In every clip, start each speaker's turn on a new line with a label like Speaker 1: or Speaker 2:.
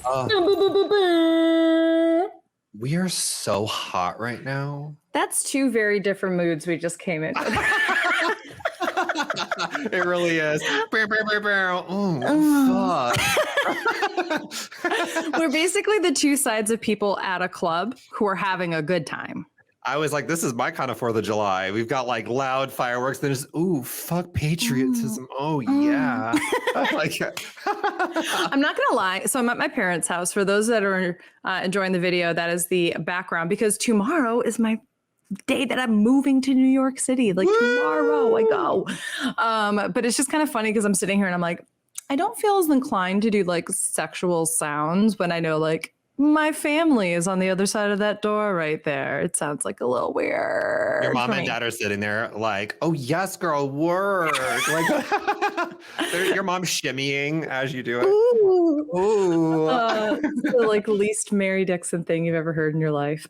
Speaker 1: Uh, we are so hot right now.
Speaker 2: That's two very different moods we just came in with.
Speaker 1: It really is. Oh, fuck.
Speaker 2: We're basically the two sides of people at a club who are having a good time.
Speaker 1: I was like, this is my kind of 4th of July. We've got like loud fireworks. Then there's, ooh, fuck patriotism. Oh, yeah. Like,
Speaker 2: I'm not going to lie. So I'm at my parents' house. For those that are enjoying the video, that is the background because tomorrow is my day that I'm moving to New York City. Like tomorrow I go. But it's just kind of funny because I'm sitting here and I'm like, I don't feel as inclined to do like sexual sounds when I know like my family is on the other side of that door right there. It sounds like a little weird.
Speaker 1: Your mom and dad are sitting there like, oh, yes, girl, work. Like, your mom's shimmying as you do it.
Speaker 2: Ooh.
Speaker 1: Ooh.
Speaker 2: The like least Mary Dixon thing you've ever heard in your life.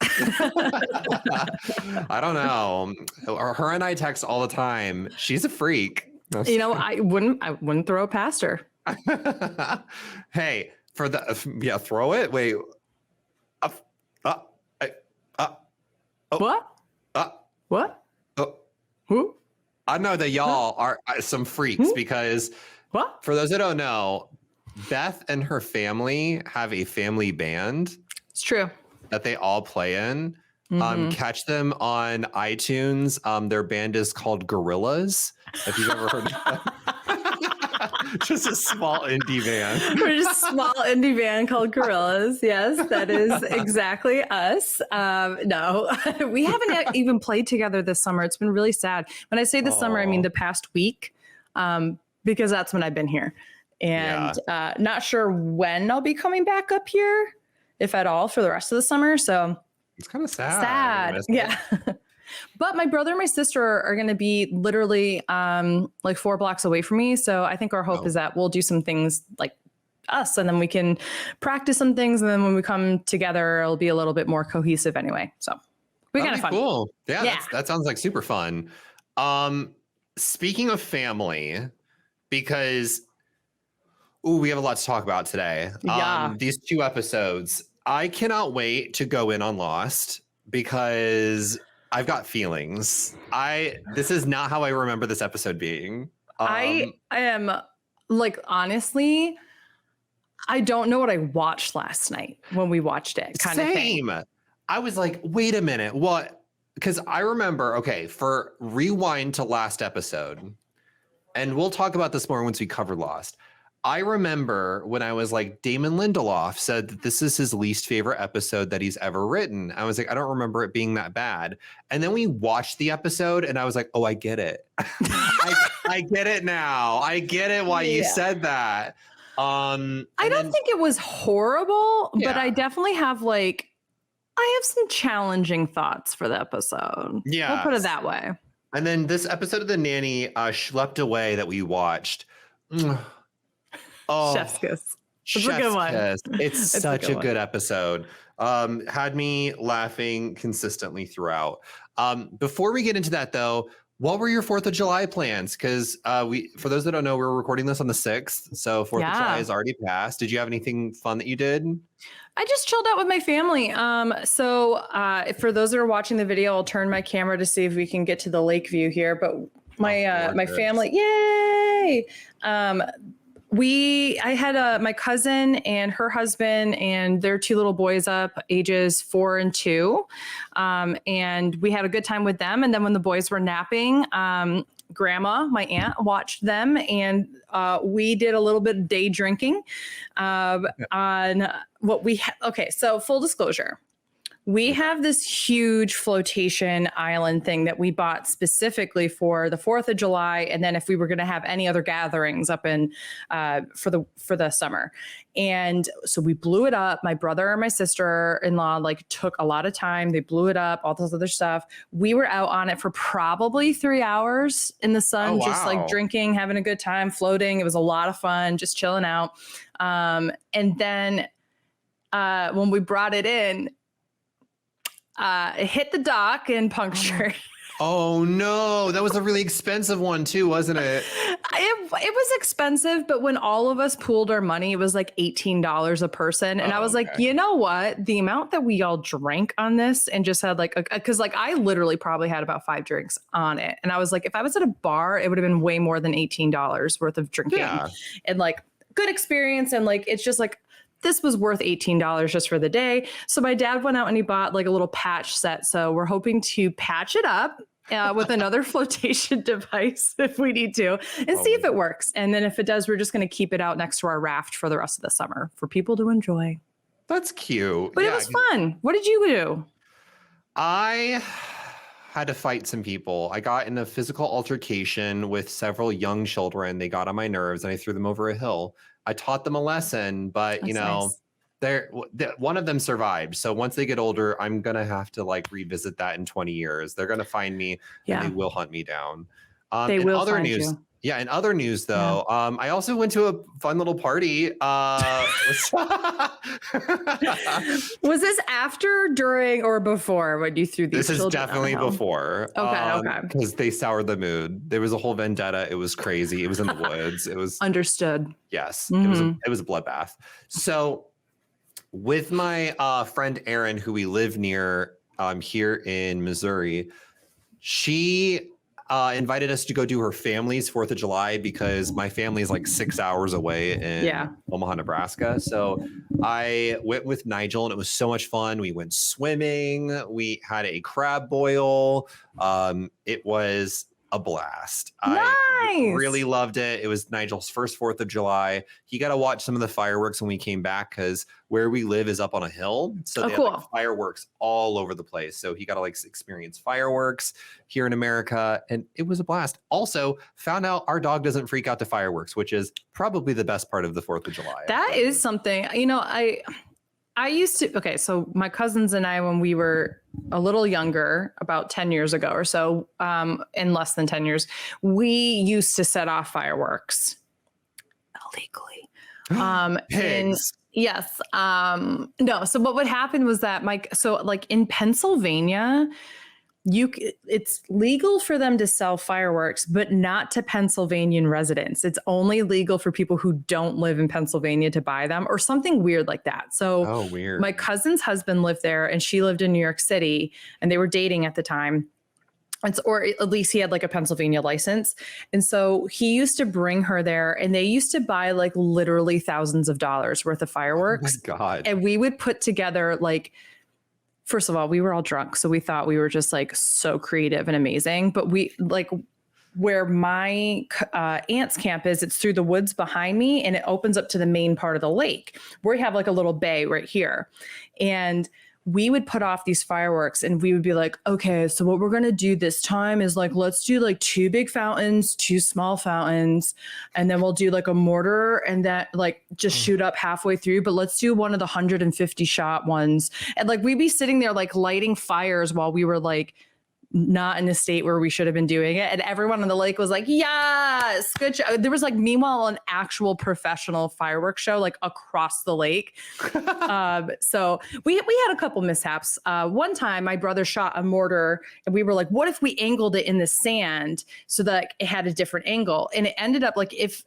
Speaker 1: I don't know. Her and I text all the time. She's a freak.
Speaker 2: You know, I wouldn't throw it past her.
Speaker 1: Hey, for the throw it. Wait.
Speaker 2: What? What? Who?
Speaker 1: I know that y'all are some freaks because
Speaker 2: what?
Speaker 1: For those that don't know, Beth and her family have a family band.
Speaker 2: It's true.
Speaker 1: That they all play in. Catch them on iTunes. Their band is called Gorillas. If you've ever heard of that. Just a small indie band.
Speaker 2: We're just a small indie band called Gorillas. Yes, that is exactly us. No, we haven't even played together this summer. It's been really sad. When I say this summer, I mean the past week, because that's when I've been here. And not sure when I'll be coming back up here, if at all, for the rest of the summer. So
Speaker 1: it's kind of sad.
Speaker 2: Yeah. But my brother and my sister are going to be literally like 4 blocks away from me. So I think our hope is that we'll do some things like us and then we can practice some things. And then when we come together, it'll be a little bit more cohesive anyway. So we kind of fun.
Speaker 1: Cool. Yeah. That sounds like super fun. Speaking of family, because we have a lot to talk about today. These 2 episodes, I cannot wait to go in on Lost because I've got feelings. This is not how I remember this episode being.
Speaker 2: I am like, honestly, I don't know what I watched last night when we watched it.
Speaker 1: Same. I was like, wait a minute. What? Because I remember, for rewind to last episode, and we'll talk about this more once we cover Lost. I remember when I was like, Damon Lindelof said that this is his least favorite episode that he's ever written. I was like, I don't remember it being that bad. And then we watched the episode and I was like, oh, I get it. I get it now. I get it why you said that. I
Speaker 2: don't think it was horrible, but I definitely have I have some challenging thoughts for the episode.
Speaker 1: Yeah.
Speaker 2: We'll put it that way.
Speaker 1: And then this episode of the Nanny, Schlepped Away, that we watched.
Speaker 2: Chef's kiss. It's a good one.
Speaker 1: Kiss. It's such a good episode. Had me laughing consistently throughout. Before we get into that, though, what were your 4th of July plans? Because for those that don't know, we're recording this on the 6th. So 4th of July is already passed. Did you have anything fun that you did?
Speaker 2: I just chilled out with my family. So for those that are watching the video, I'll turn my camera to see if we can get to the lake view here. But my family, yay! I had my cousin and her husband and their 2 little boys up, ages 4 and 2. And we had a good time with them. And then when the boys were napping, Grandma, my aunt, watched them. And we did a little bit of day drinking on what we had. Okay, so full disclosure. We have this huge flotation island thing that we bought specifically for the 4th of July. And then if we were going to have any other gatherings up in for the summer. And so we blew it up. My brother and my sister-in-law took a lot of time. They blew it up, all this other stuff. We were out on it for probably 3 hours in the sun, just drinking, having a good time, floating. It was a lot of fun, just chilling out. And then when we brought it in, it hit the dock and punctured.
Speaker 1: Oh no, that was a really expensive one too, wasn't it?
Speaker 2: It was expensive, but when all of us pooled our money, it was like $18 a person. And I
Speaker 1: Oh,
Speaker 2: was like,
Speaker 1: okay.
Speaker 2: you know what? The amount that we all drank on this and just had like, because like I literally probably had about 5 drinks on it. And I was like, if I was at a bar, it would have been way more than $18 worth of drinking.
Speaker 1: Yeah.
Speaker 2: And like good experience. And like, it's just like, this was worth $18 just for the day. So my dad went out and he bought like a little patch set. So we're hoping to patch it up with another flotation device if we need to and see if it works. And then if it does, we're just going to keep it out next to our raft for the rest of the summer for people to enjoy.
Speaker 1: That's cute.
Speaker 2: But it was fun. What did you do?
Speaker 1: I had to fight some people. I got in a physical altercation with several young children. They got on my nerves and I threw them over a hill. I taught them a lesson, but
Speaker 2: That's
Speaker 1: you know,
Speaker 2: nice.
Speaker 1: one of them survived. So once they get older, I'm going to have to like revisit that in 20 years. They're going to find me and they will hunt me down.
Speaker 2: They will
Speaker 1: other
Speaker 2: find
Speaker 1: news,
Speaker 2: you.
Speaker 1: Yeah, in other news though, I also went to a fun little party.
Speaker 2: Was this after, during, or before when you threw these
Speaker 1: This is
Speaker 2: children on the
Speaker 1: definitely
Speaker 2: hill?
Speaker 1: before.
Speaker 2: Okay.
Speaker 1: Because they soured the mood. There was a whole vendetta. It was crazy. It was in the woods. It was
Speaker 2: Understood.
Speaker 1: yes.
Speaker 2: Mhm.
Speaker 1: It was a bloodbath. So with my friend Erin, who we live near here in Missouri, she invited us to go do her family's 4th of July because my family is like 6 hours away in Omaha, Nebraska. So I went with Nigel and it was so much fun. We went swimming. We had a crab boil. It was a blast. I really loved it. It was Nigel's first 4th of July. He got to watch some of the fireworks when we came back because where we live is up on a hill. So they have like, fireworks all over the place. So he got to like experience fireworks here in America. And it was a blast. Also found out our dog doesn't freak out to fireworks, which is probably the best part of the 4th of July.
Speaker 2: That is something, you know, I used to, okay, so my cousins and I, when we were a little younger, about 10 years ago or so, in less than 10 years, we used to set off fireworks illegally.
Speaker 1: Pigs.
Speaker 2: Yes. No. So what would happen was that so like in Pennsylvania, it's legal for them to sell fireworks, but not to Pennsylvanian residents. It's only legal for people who don't live in Pennsylvania to buy them or something weird like that. So
Speaker 1: weird.
Speaker 2: My cousin's husband lived there and she lived in New York City and they were dating at the time. Or at least he had like a Pennsylvania license. And so he used to bring her there and they used to buy like literally thousands of dollars worth of fireworks.
Speaker 1: Oh my God.
Speaker 2: And we would put together like, first of all, we were all drunk. So we thought we were just like so creative and amazing. But we like where my aunt's camp is, it's through the woods behind me and it opens up to the main part of the lake. We have like a little bay right here. And we would put off these fireworks and we would be like, okay, so what we're going to do this time is like, let's do like 2 big fountains, 2 small fountains. And then we'll do like a mortar and that like just shoot up halfway through, but let's do one of the 150 shot ones. And like, we'd be sitting there like lighting fires while we were like, not in a state where we should have been doing it. And everyone on the lake was like, yes, good job. There was like, meanwhile, an actual professional fireworks show like across the lake. So we had a couple mishaps. One time my brother shot a mortar and we were like, what if we angled it in the sand so that it had a different angle? And it ended up like, if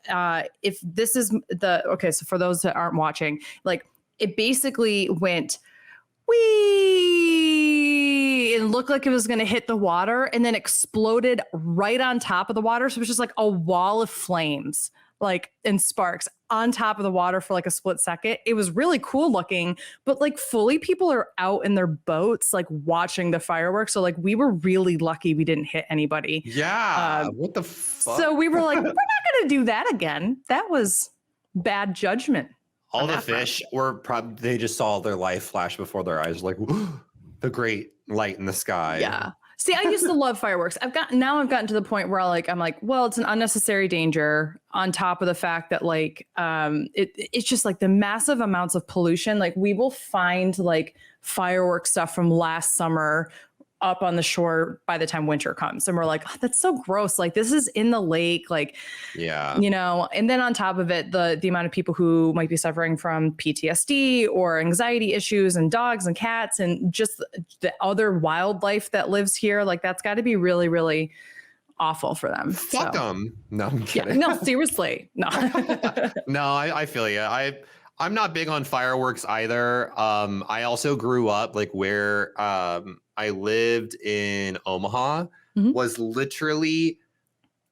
Speaker 2: this is okay. So for those that aren't watching, like it basically went, whee, and looked like it was going to hit the water and then exploded right on top of the water. So it was just like a wall of flames, like and sparks on top of the water for like a split second. It was really cool looking, but like fully people are out in their boats, like watching the fireworks. So like we were really lucky we didn't hit anybody.
Speaker 1: Yeah. What the fuck?
Speaker 2: So we were like, we're not going to do that again. That was bad judgment.
Speaker 1: All the fish were they just saw their life flash before their eyes, like the great light in the sky.
Speaker 2: Yeah. See, I used to love fireworks. I've gotten to the point where I'm like, well, it's an unnecessary danger on top of the fact that like, it's just like the massive amounts of pollution. Like we will find like fireworks stuff from last summer up on the shore by the time winter comes. And we're like, oh, that's so gross. Like this is in the lake, like,
Speaker 1: Yeah.
Speaker 2: you know, and then on top of it, the amount of people who might be suffering from PTSD or anxiety issues and dogs and cats and just the other wildlife that lives here. Like that's got to be really, really awful for them.
Speaker 1: Fuck them. No, I'm kidding.
Speaker 2: Yeah, no, seriously. No.
Speaker 1: No, I feel you. I'm not big on fireworks either. I also grew up like where I lived in Omaha was literally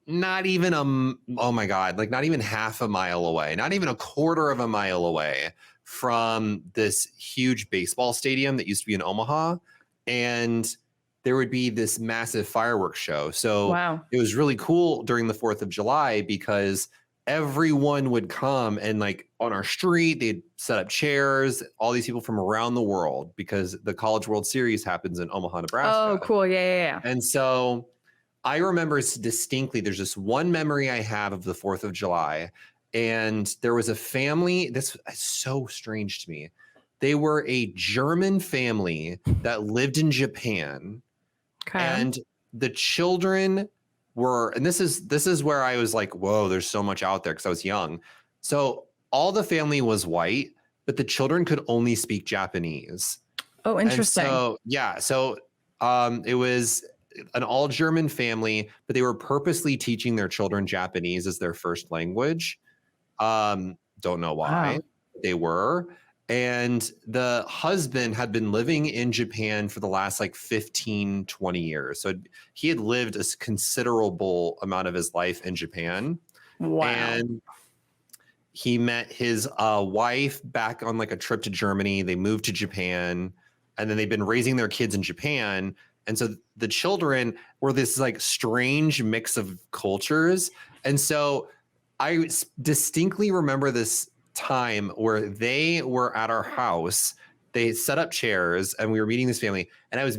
Speaker 1: not even oh my God, like not even half a mile away, not even a quarter of a mile away from this huge baseball stadium that used to be in Omaha. And there would be this massive fireworks show. So
Speaker 2: Wow.
Speaker 1: it was really cool during the 4th of July because everyone would come and like on our street, they'd set up chairs, all these people from around the world because the College World Series happens in Omaha, Nebraska.
Speaker 2: Oh, cool. Yeah.
Speaker 1: And so I remember distinctly, there's just one memory I have of the 4th of July. And there was a family, this is so strange to me. They were a German family that lived in Japan.
Speaker 2: Okay.
Speaker 1: And the children were, and this is where I was like, whoa, there's so much out there because I was young. So all the family was white, but the children could only speak Japanese.
Speaker 2: Oh, interesting.
Speaker 1: And so yeah, so it was an all German family, but they were purposely teaching their children Japanese as their first language. Don't know why.
Speaker 2: Wow.
Speaker 1: They were. And the husband had been living in Japan for the last like 15, 20 years. So he had lived a considerable amount of his life in Japan.
Speaker 2: Wow.
Speaker 1: And he met his wife back on like a trip to Germany. They moved to Japan and then they've been raising their kids in Japan. And so the children were this like strange mix of cultures. And so I distinctly remember this time where they were at our house. They set up chairs and we were meeting this family, and I was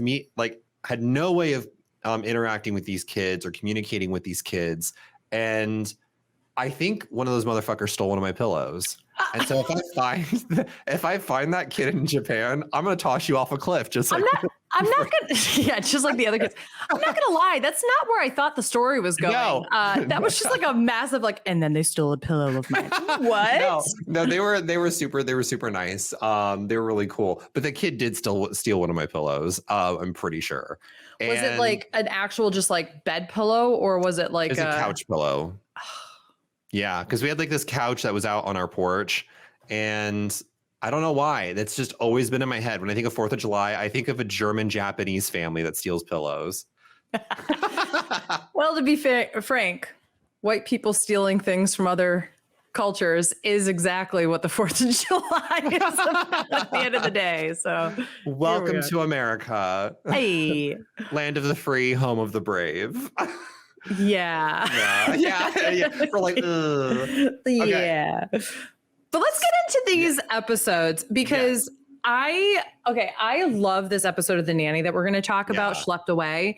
Speaker 1: had no way of interacting with these kids or communicating with these kids. And I think one of those motherfuckers stole one of my pillows. And so if I find that kid in Japan, I'm gonna toss you off a cliff. Just like
Speaker 2: I'm not gonna. Yeah, just like the other kids. I'm not gonna lie. That's not where I thought the story was going.
Speaker 1: No.
Speaker 2: That was just like a massive like. And then they stole a pillow of mine. What?
Speaker 1: No, they were super nice. They were really cool. But the kid did still steal one of my pillows. I'm pretty sure.
Speaker 2: Was it like an actual just like bed pillow, or was it like
Speaker 1: a couch pillow? Yeah, because we had like this couch that was out on our porch, and I don't know why. That's just always been in my head. When I think of 4th of July, I think of a German-Japanese family that steals pillows.
Speaker 2: Well, to be frank, white people stealing things from other cultures is exactly what the 4th of July is about at the end of the day. So
Speaker 1: welcome to America.
Speaker 2: Hey.
Speaker 1: Land of the free, home of the brave.
Speaker 2: Yeah.
Speaker 1: We're like, ugh. Okay.
Speaker 2: Yeah. But let's get into these episodes because I love this episode of The Nanny that we're going to talk about, Schlepped Away.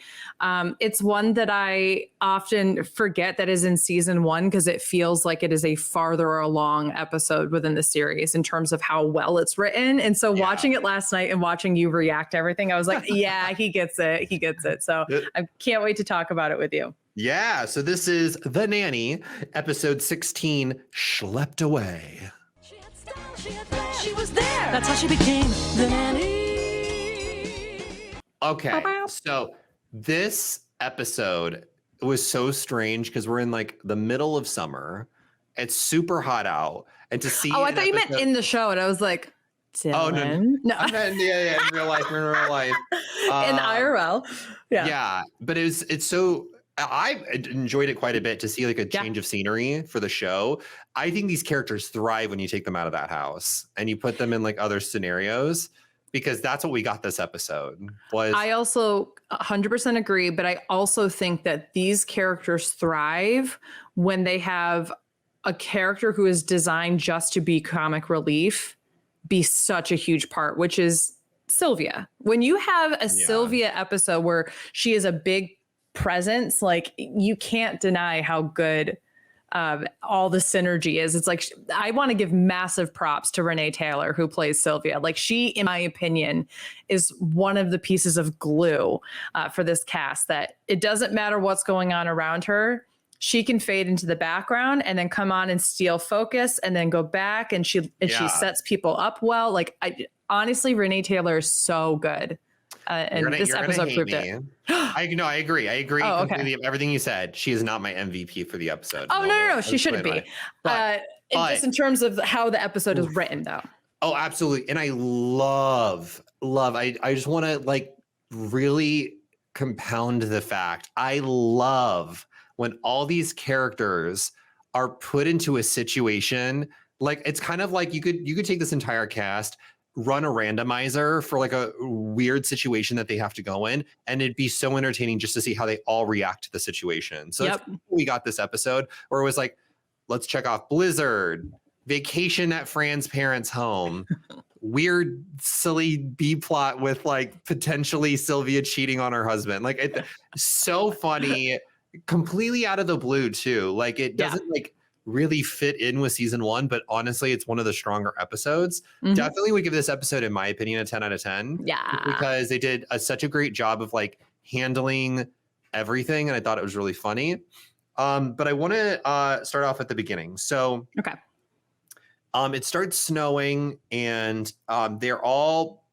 Speaker 2: It's one that I often forget that is in season 1 because it feels like it is a farther along episode within the series in terms of how well it's written. And so watching it last night and watching you react to everything, I was like, yeah, he gets it. He gets it. So I can't wait to talk about it with you.
Speaker 1: Yeah. So this is The Nanny, episode 16, Schlepped Away.
Speaker 3: She was there. That's how she became the nanny.
Speaker 1: Okay. So this episode was so strange because we're in like the middle of summer. It's super hot out. And to see.
Speaker 2: Oh, I thought you meant in the show. And I was like, Dylan.
Speaker 1: Oh, no. I meant, in real life. In
Speaker 2: IRL. Yeah.
Speaker 1: Yeah. But it's so. I enjoyed it quite a bit to see like a change of scenery for the show. I think these characters thrive when you take them out of that house and you put them in like other scenarios, because that's what we got this episode was.
Speaker 2: I also 100% agree, but I also think that these characters thrive when they have a character who is designed just to be comic relief be such a huge part, which is Sylvia. When you have a Sylvia episode where she is a big presence, like you can't deny how good all the synergy is. It's like, I want to give massive props to Renee Taylor, who plays Sylvia. Like, she, in my opinion, is one of the pieces of glue for this cast, that it doesn't matter what's going on around her. She can fade into the background and then come on and steal focus and then go back, and she sets people up well. Like, honestly, Renee Taylor is so good. And this episode proved it.
Speaker 1: I agree. I agree completely.
Speaker 2: Okay.
Speaker 1: Everything you said. She is not my MVP for the episode.
Speaker 2: Oh, no. She shouldn't be. But just in terms of how the episode is written, though.
Speaker 1: Oh, absolutely. And I love. I just want to like really compound the fact. I love when all these characters are put into a situation. Like, it's kind of like you could take this entire cast, run a randomizer for like a weird situation that they have to go in, and it'd be so entertaining just to see how they all react to the situation. So that's we got this episode where it was like, let's check off blizzard, vacation at Fran's parents' home, weird, silly B plot with like potentially Sylvia cheating on her husband. Like, so funny, completely out of the blue too. Like, it doesn't like really fit in with season 1, but honestly, it's one of the stronger episodes. Definitely would give this episode, in my opinion, a 10 out of 10.
Speaker 2: Yeah.
Speaker 1: Because they did such a great job of like handling everything, and I thought it was really funny. But I want to start off at the beginning. So,
Speaker 2: okay.
Speaker 1: It starts snowing, and they're all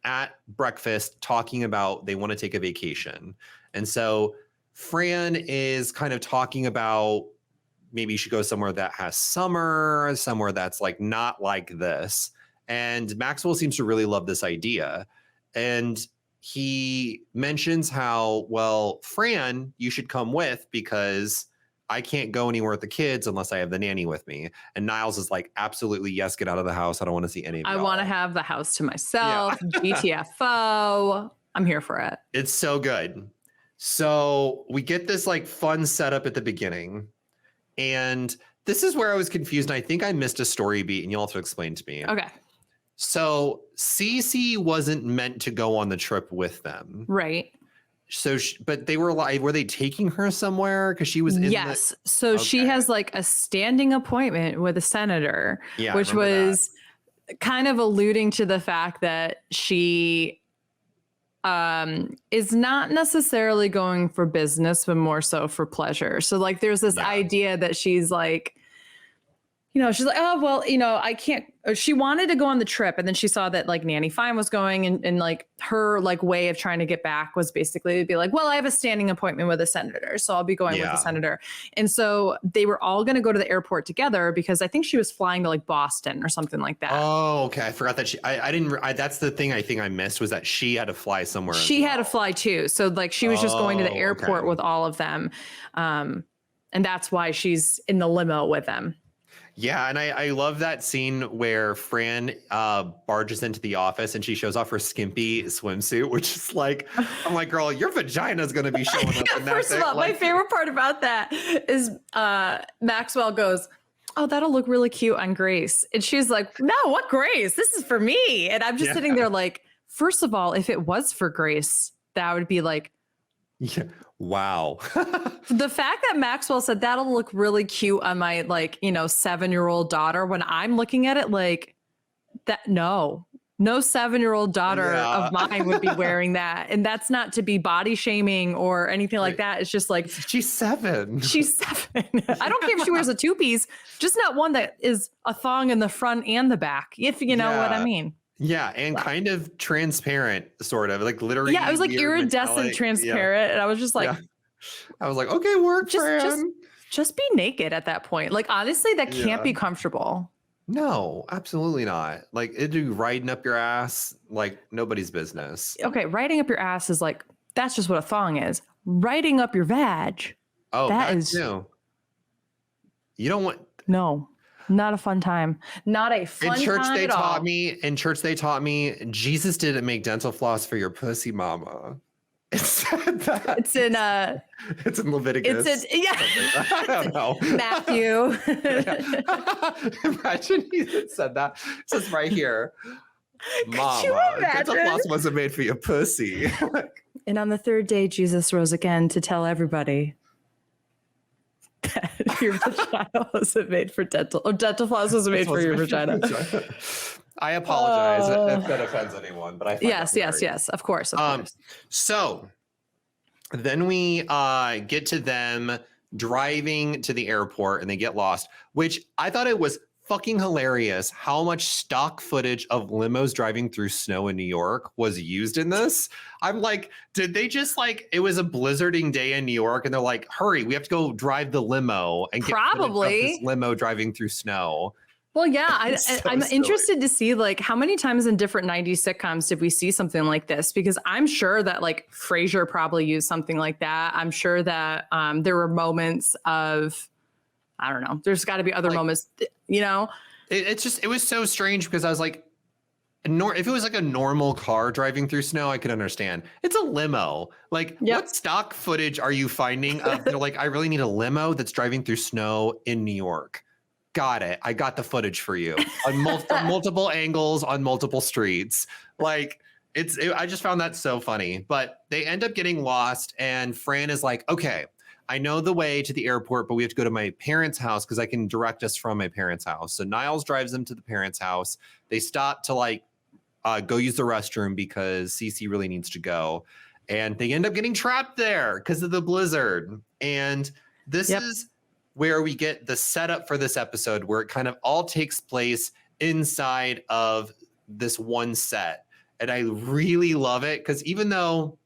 Speaker 1: at breakfast talking about they want to take a vacation. And so Fran is kind of talking about maybe you should go somewhere that has summer, somewhere that's like not like this. And Maxwell seems to really love this idea. And he mentions how, well, Fran, you should come with because I can't go anywhere with the kids unless I have the nanny with me. And Niles is like, absolutely, yes, get out of the house. I don't want to see any of
Speaker 2: I
Speaker 1: y'all.
Speaker 2: want to have the house to myself. GTFO. I'm here for it.
Speaker 1: It's so good. So we get this like fun setup at the beginning. And this is where I was confused. And I think I missed a story beat, and you'll have to explain to me.
Speaker 2: Okay.
Speaker 1: So Cece wasn't meant to go on the trip with them.
Speaker 2: Right.
Speaker 1: So, but they were like, were they taking her somewhere? Because she was in
Speaker 2: Yes. So she has like a standing appointment with a senator, which was kind of alluding to the fact that she is not necessarily going for business, but more so for pleasure. So like there's this idea that she's like, she's like, oh, well, I can't. She wanted to go on the trip, and then she saw that like Nanny Fine was going, and like her like way of trying to get back was basically to be like, well, I have a standing appointment with a senator, so I'll be going with the senator. And so they were all going to go to the airport together because I think she was flying to like Boston or something like that.
Speaker 1: Oh, okay. I forgot that I didn't. That's the thing I think I missed, was that she had to fly somewhere.
Speaker 2: She had to fly too. So like she was just going to the airport with all of them. And that's why she's in the limo with them.
Speaker 1: Yeah, and I love that scene where Fran barges into the office and she shows off her skimpy swimsuit, which is like, I'm like, girl, your vagina is going to be showing up in that.
Speaker 2: First of all, my favorite part about that is Maxwell goes, oh, that'll look really cute on Grace. And she's like, no, what Grace? This is for me. And I'm just sitting there like, first of all, if it was for Grace, that would be like,
Speaker 1: yeah. Wow.
Speaker 2: The fact that Maxwell said that'll look really cute on my 7-year-old daughter, when I'm looking at it like that, no 7-year-old daughter of mine would be wearing that. And that's not to be body shaming or anything like that. It's just like,
Speaker 1: she's 7.
Speaker 2: She's 7. I don't care if she wears a 2-piece, just not one that is a thong in the front and the back, if you know what I mean.
Speaker 1: Yeah, and kind of transparent, sort of, like literally.
Speaker 2: Yeah, it was like iridescent transparent, and I was just like,
Speaker 1: I was like, okay, work, Fran.
Speaker 2: Just be naked at that point. Like honestly, that can't be comfortable.
Speaker 1: No, absolutely not. Like it'd be riding up your ass like nobody's business.
Speaker 2: Okay, riding up your ass is like, that's just what a thong is. Riding up your vag.
Speaker 1: Oh,
Speaker 2: that is
Speaker 1: too. You don't want.
Speaker 2: No. Not a fun time. Not a fun time
Speaker 1: in church they
Speaker 2: at
Speaker 1: taught
Speaker 2: all.
Speaker 1: me. In church they taught me Jesus didn't make dental floss for your pussy mama. It said that.
Speaker 2: It's in
Speaker 1: It's in Leviticus.
Speaker 2: It's in
Speaker 1: I don't know.
Speaker 2: Matthew.
Speaker 1: Imagine he said that. It says right here. Mama,
Speaker 2: you imagine?
Speaker 1: dental floss wasn't made for your pussy.
Speaker 2: And on the third day, Jesus rose again to tell everybody. that your vagina wasn't made for dental, or dental floss wasn't made for your vagina.
Speaker 1: I apologize if that offends anyone, but I find
Speaker 2: Yes, of course, of course.
Speaker 1: So then we get to them driving to the airport and they get lost, which I thought it was fucking hilarious how much stock footage of limos driving through snow in New York was used in this. I'm like, did they just like, it was a blizzarding day in New York and they're like, hurry, we have to go drive the limo and get footage of this limo driving through snow.
Speaker 2: Well, yeah, I'm interested to see like how many times in different 90s sitcoms did we see something like this? Because I'm sure that like Frasier probably used something like that. I'm sure that there were moments of, I don't know, there's got to be other moments, you know?
Speaker 1: It was so strange because I was like, if it was like a normal car driving through snow, I could understand. It's a limo. Like, what stock footage are you finding of? They're like, I really need a limo that's driving through snow in New York. Got it. I got the footage for you on multiple angles on multiple streets. Like I just found that so funny, but they end up getting lost and Fran is like, okay, I know the way to the airport, but we have to go to my parents' house because I can direct us from my parents' house. So Niles drives them to the parents' house. They stop to like go use the restroom because Cece really needs to go. And they end up getting trapped there because of the blizzard. And this is where we get the setup for this episode, where it kind of all takes place inside of this one set. And I really love it because even though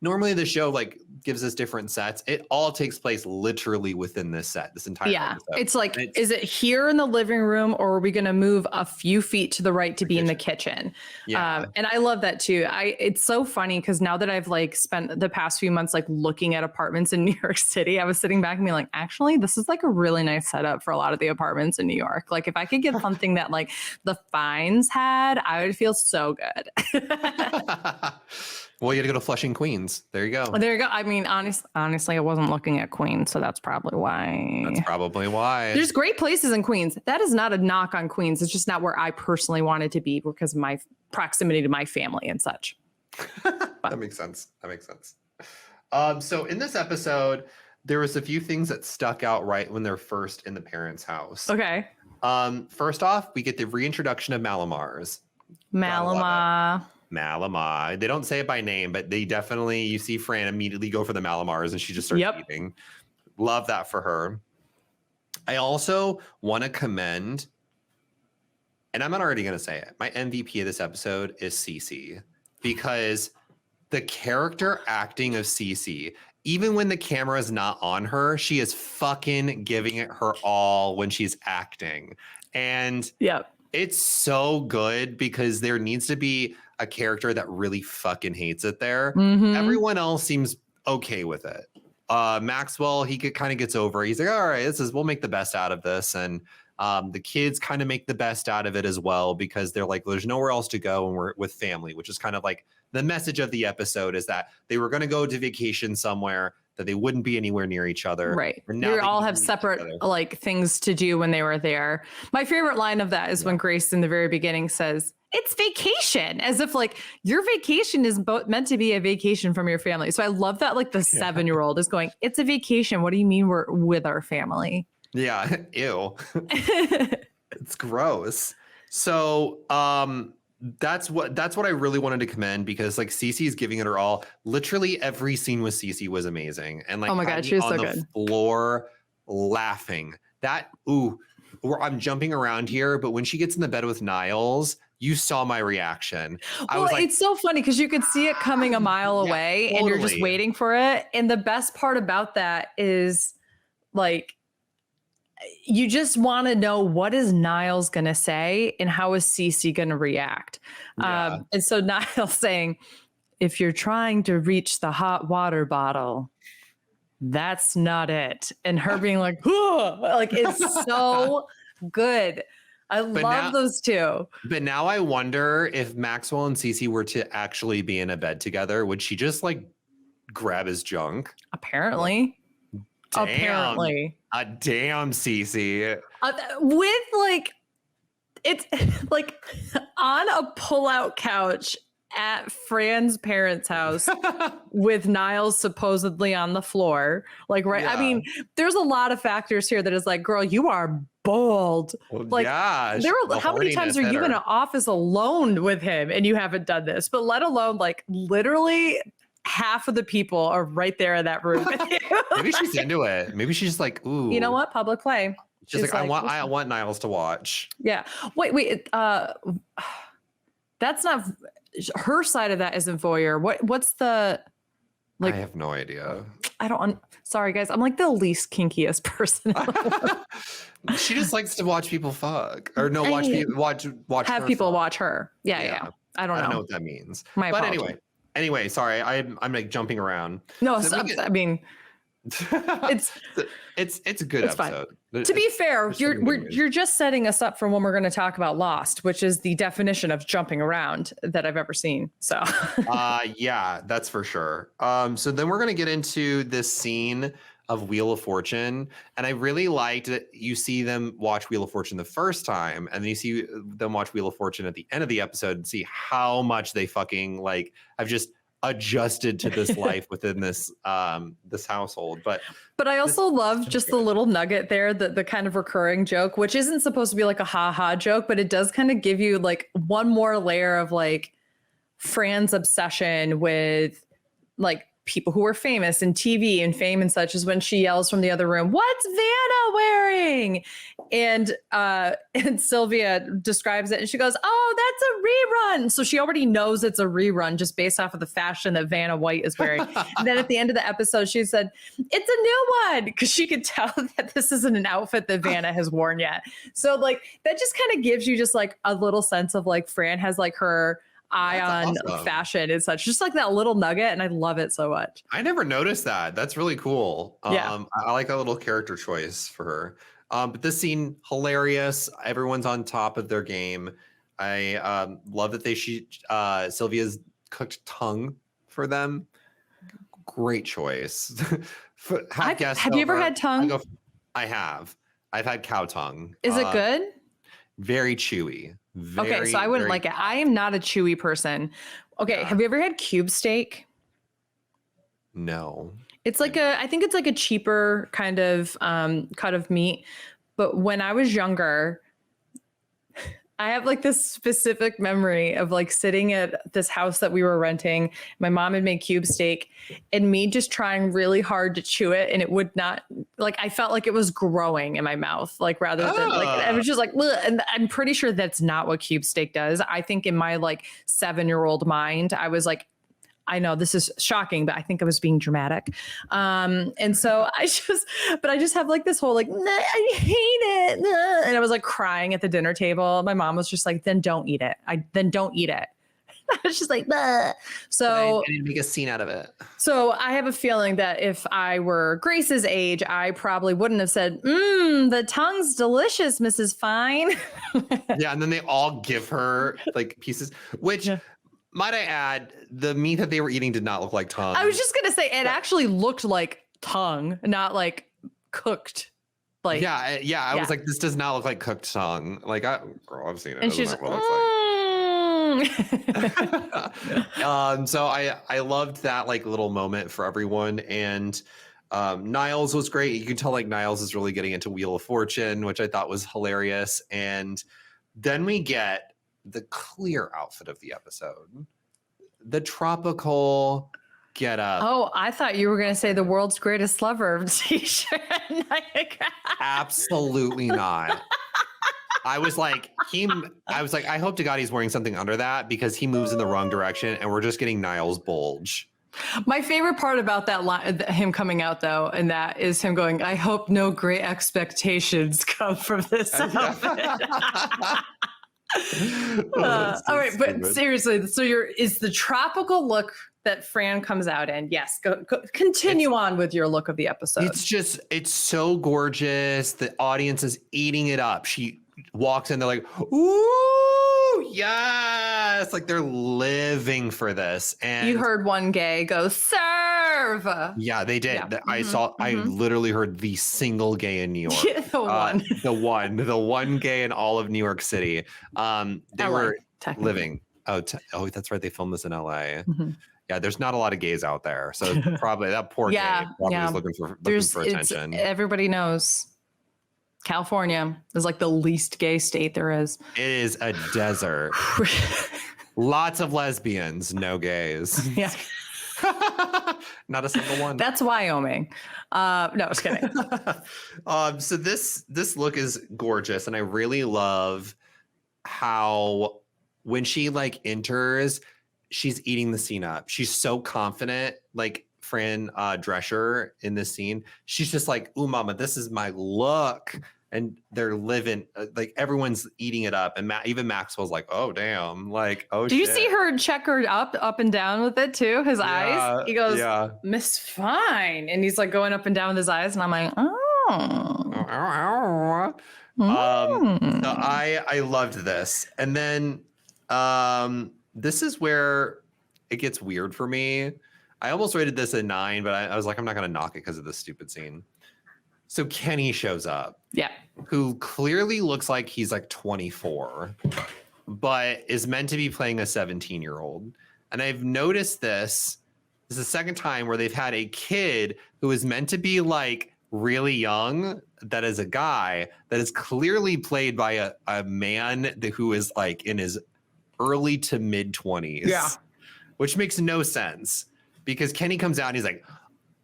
Speaker 1: normally the show like gives us different sets, it all takes place literally within this set, this entire episode.
Speaker 2: It's like, is it here in the living room or are we going to move a few feet to the right to be in the kitchen? And I love that too. It's so funny because now that I've like spent the past few months like looking at apartments in New York City, I was sitting back and being like, actually, this is like a really nice setup for a lot of the apartments in New York. Like if I could get something that like the Fines had, I would feel so good.
Speaker 1: Well, you got to go to Flushing, Queens. There you go.
Speaker 2: There you go. I mean, honestly, I wasn't looking at Queens, so that's probably why. There's great places in Queens. That is not a knock on Queens. It's just not where I personally wanted to be because of my proximity to my family and such.
Speaker 1: That makes sense. So in this episode, there was a few things that stuck out right when they're first in the parents' house.
Speaker 2: Okay.
Speaker 1: First off, we get the reintroduction of Malamars. Malamar. They don't say it by name, but they definitely, you see Fran immediately go for the Malamars and she just starts eating. Love that for her. I also want to commend, and I'm not already going to say it, my MVP of this episode is Cece, because the character acting of Cece, even when the camera is not on her, she is fucking giving it her all when she's acting. And it's so good because there needs to be a character that really fucking hates it there. Everyone else seems okay with it. Maxwell, he kind of gets over it. He's like, all right, we'll make the best out of this. And the kids kind of make the best out of it as well because they're like, there's nowhere else to go and we're with family, which is kind of like the message of the episode is that they were going to go to vacation somewhere, that they wouldn't be anywhere near each other.
Speaker 2: Right. They all have separate like things to do when they were there. My favorite line of that is when Grace in the very beginning says, it's vacation, as if like your vacation is meant to be a vacation from your family. So I love that like the 7-year-old is going, it's a vacation. What do you mean we're with our family?
Speaker 1: Yeah. Ew. It's gross. So that's what I really wanted to commend because like Cece is giving it her all. Literally every scene with Cece was amazing. And like,
Speaker 2: oh my God, she was so good.
Speaker 1: Floor laughing. I'm jumping around here, but when she gets in the bed with Niles, you saw my reaction. I was like,
Speaker 2: it's so funny because you could see it coming a mile away and you're just waiting for it. And the best part about that is like, you just want to know what is Niles going to say and how is Cece going to react. And so Niles saying, if you're trying to reach the hot water bottle, that's not it. And her being like, like it's so good. I love those two. But
Speaker 1: now I wonder if Maxwell and Cece were to actually be in a bed together, would she just like grab his junk?
Speaker 2: Apparently.
Speaker 1: Damn, Cece.
Speaker 2: With like, it's like on a pull-out couch at Fran's parents' house with Niles supposedly on the floor. Like, right. I
Speaker 1: Yeah.
Speaker 2: mean, there's a lot of factors here that is like, girl, you are bold.
Speaker 1: Well,
Speaker 2: Like,
Speaker 1: yeah,
Speaker 2: there were,
Speaker 1: the
Speaker 2: how many
Speaker 1: horniness
Speaker 2: times are
Speaker 1: hit
Speaker 2: you in
Speaker 1: her.
Speaker 2: an office alone with him and you haven't done this? But let alone like literally half of the people are right there in that room with you.
Speaker 1: Maybe she's into it. Maybe she's just like, ooh.
Speaker 2: You know what? Public play.
Speaker 1: She's
Speaker 2: It's
Speaker 1: like, I
Speaker 2: listen.
Speaker 1: want Niles to watch.
Speaker 2: Yeah. Wait. That's not her side of that. Isn't voyeur. What's the like?
Speaker 1: I have no idea.
Speaker 2: I don't. Sorry, guys. I'm like the least kinkiest person.
Speaker 1: She just likes to watch people fuck, or no,
Speaker 2: I
Speaker 1: watch
Speaker 2: mean,
Speaker 1: watch
Speaker 2: Have
Speaker 1: her
Speaker 2: people
Speaker 1: fuck.
Speaker 2: watch her. Yeah.
Speaker 1: Yeah.
Speaker 2: I don't
Speaker 1: I don't know
Speaker 2: know.
Speaker 1: what that means.
Speaker 2: My
Speaker 1: But
Speaker 2: apologies.
Speaker 1: anyway, sorry, I'm like jumping around.
Speaker 2: No,
Speaker 1: So we
Speaker 2: I mean,
Speaker 1: it's a good
Speaker 2: It's fine.
Speaker 1: episode.
Speaker 2: to be fair,
Speaker 1: there's some good movies.
Speaker 2: you're just setting us up for when we're going to talk about Lost, which is the definition of jumping around that I've ever seen. So,
Speaker 1: Yeah, that's for sure. So then we're gonna get into this scene of Wheel of Fortune, and I really liked that you see them watch Wheel of Fortune the first time, and then you see them watch Wheel of Fortune at the end of the episode and see how much they fucking like have just adjusted to this life within this this household. But
Speaker 2: I also love just the little nugget there, the kind of recurring joke, which isn't supposed to be like a ha joke, but it does kind of give you like one more layer of like Fran's obsession with like people who are famous in TV and fame and such, is when she yells from the other room, "What's Vanna wearing?" And Sylvia describes it and she goes, "Oh, that's a rerun." So she already knows it's a rerun just based off of the fashion that Vanna White is wearing. And then at the end of the episode, she said, "It's a new one," because she could tell that this isn't an outfit that Vanna has worn yet. So like that just kind of gives you just like a little sense of like Fran has like her eye on
Speaker 1: That's awesome.
Speaker 2: fashion and such, just like that little nugget, and I love it so much.
Speaker 1: I never noticed that. That's really cool.
Speaker 2: Yeah.
Speaker 1: I like that little character choice for her. But this scene, hilarious. Everyone's on top of their game. I love that Sylvia's cooked tongue for them. Great choice.
Speaker 2: Have you ever had tongue?
Speaker 1: I have. I've had cow tongue.
Speaker 2: Is it good?
Speaker 1: Very chewy.
Speaker 2: Okay, so I wouldn't like it. I am not a chewy person. Okay,
Speaker 1: Yeah.
Speaker 2: have you ever had cube steak?
Speaker 1: No.
Speaker 2: It's like I think it's like a cheaper kind of cut of meat. But when I was younger, I have like this specific memory of like sitting at this house that we were renting. My mom had made cube steak and me just trying really hard to chew it. And it would not, like, I felt like it was growing in my mouth, like rather than like, I was just like, "Ugh." And I'm pretty sure that's not what cube steak does. I think in my like 7-year-old mind, I was like, I know this is shocking, but I think I was being dramatic. And so I just have like this whole like, "Nah, I hate it." Nah. And I was like crying at the dinner table. My mom was just like, "Then don't eat it. Then don't eat it." I was just like, "Bah." So
Speaker 1: I need to make a scene out of it.
Speaker 2: So I have a feeling that if I were Grace's age, I probably wouldn't have said, "The tongue's delicious, Mrs. Fine."
Speaker 1: Yeah, and then they all give her like pieces, which might I add, the meat that they were eating did not look like tongue.
Speaker 2: I was just gonna say it actually looked like tongue, not like cooked. Like
Speaker 1: I was like, this does not look like cooked tongue. Like, I've seen it.
Speaker 2: and
Speaker 1: It
Speaker 2: she's
Speaker 1: doesn't look what it looks like. So I loved that like little moment for everyone, and Niles was great. You can tell like Niles is really getting into Wheel of Fortune, which I thought was hilarious. And then we get the clear outfit of the episode, the tropical get up.
Speaker 2: Oh, I thought you were gonna say the world's greatest lover t-shirt.
Speaker 1: Absolutely not. I was like, I hope to God he's wearing something under that, because he moves in the wrong direction and we're just getting Niles bulge.
Speaker 2: My favorite part about that line, him coming out though, and that is him going, "I hope no great expectations come from this outfit." All right, but seriously, so is the tropical look that Fran comes out in? Yes, go continue on with your look of the episode.
Speaker 1: It's so gorgeous. The audience is eating it up. She walks in, they're like, "Ooh, yes!" Like they're living for this. And
Speaker 2: you heard one gay go, "Serve."
Speaker 1: Yeah, they did.
Speaker 2: Yeah.
Speaker 1: I literally heard the single gay in New York.
Speaker 2: The one.
Speaker 1: The one gay in all of New York City. They
Speaker 2: LA,
Speaker 1: were
Speaker 2: technically.
Speaker 1: living. Oh, that's right. They filmed this in LA.
Speaker 2: Mhm.
Speaker 1: Yeah, there's not a lot of gays out there, so probably that poor gay probably was looking for attention.
Speaker 2: Everybody knows California is like the least gay state there is.
Speaker 1: It is a desert. Lots of lesbians, no gays.
Speaker 2: Yeah.
Speaker 1: Not a single one.
Speaker 2: That's Wyoming. No, I was kidding.
Speaker 1: So this look is gorgeous, and I really love how when she like enters, she's eating the scene up. She's so confident, like Fran Drescher in this scene. She's just like, "Ooh, mama, this is my look." And they're living like everyone's eating it up, and even Maxwell's like, "Oh damn!" Like, "Oh."
Speaker 2: Do you see her check her up and down with it too? His eyes. He goes, "Miss Fine," and he's like going up and down with his eyes, and I'm like, "Oh."
Speaker 1: So I loved this, and then this is where it gets weird for me. I almost rated this a 9, but I was like, I'm not gonna knock it because of this stupid scene. So Kenny shows up.
Speaker 2: Yeah.
Speaker 1: Who clearly looks like he's like 24, but is meant to be playing a 17-year-old. And I've noticed this is the second time where they've had a kid who is meant to be like really young, that is a guy, that is clearly played by a man who is like in his early to mid 20s.
Speaker 2: Yeah.
Speaker 1: Which makes no sense because Kenny comes out and he's like,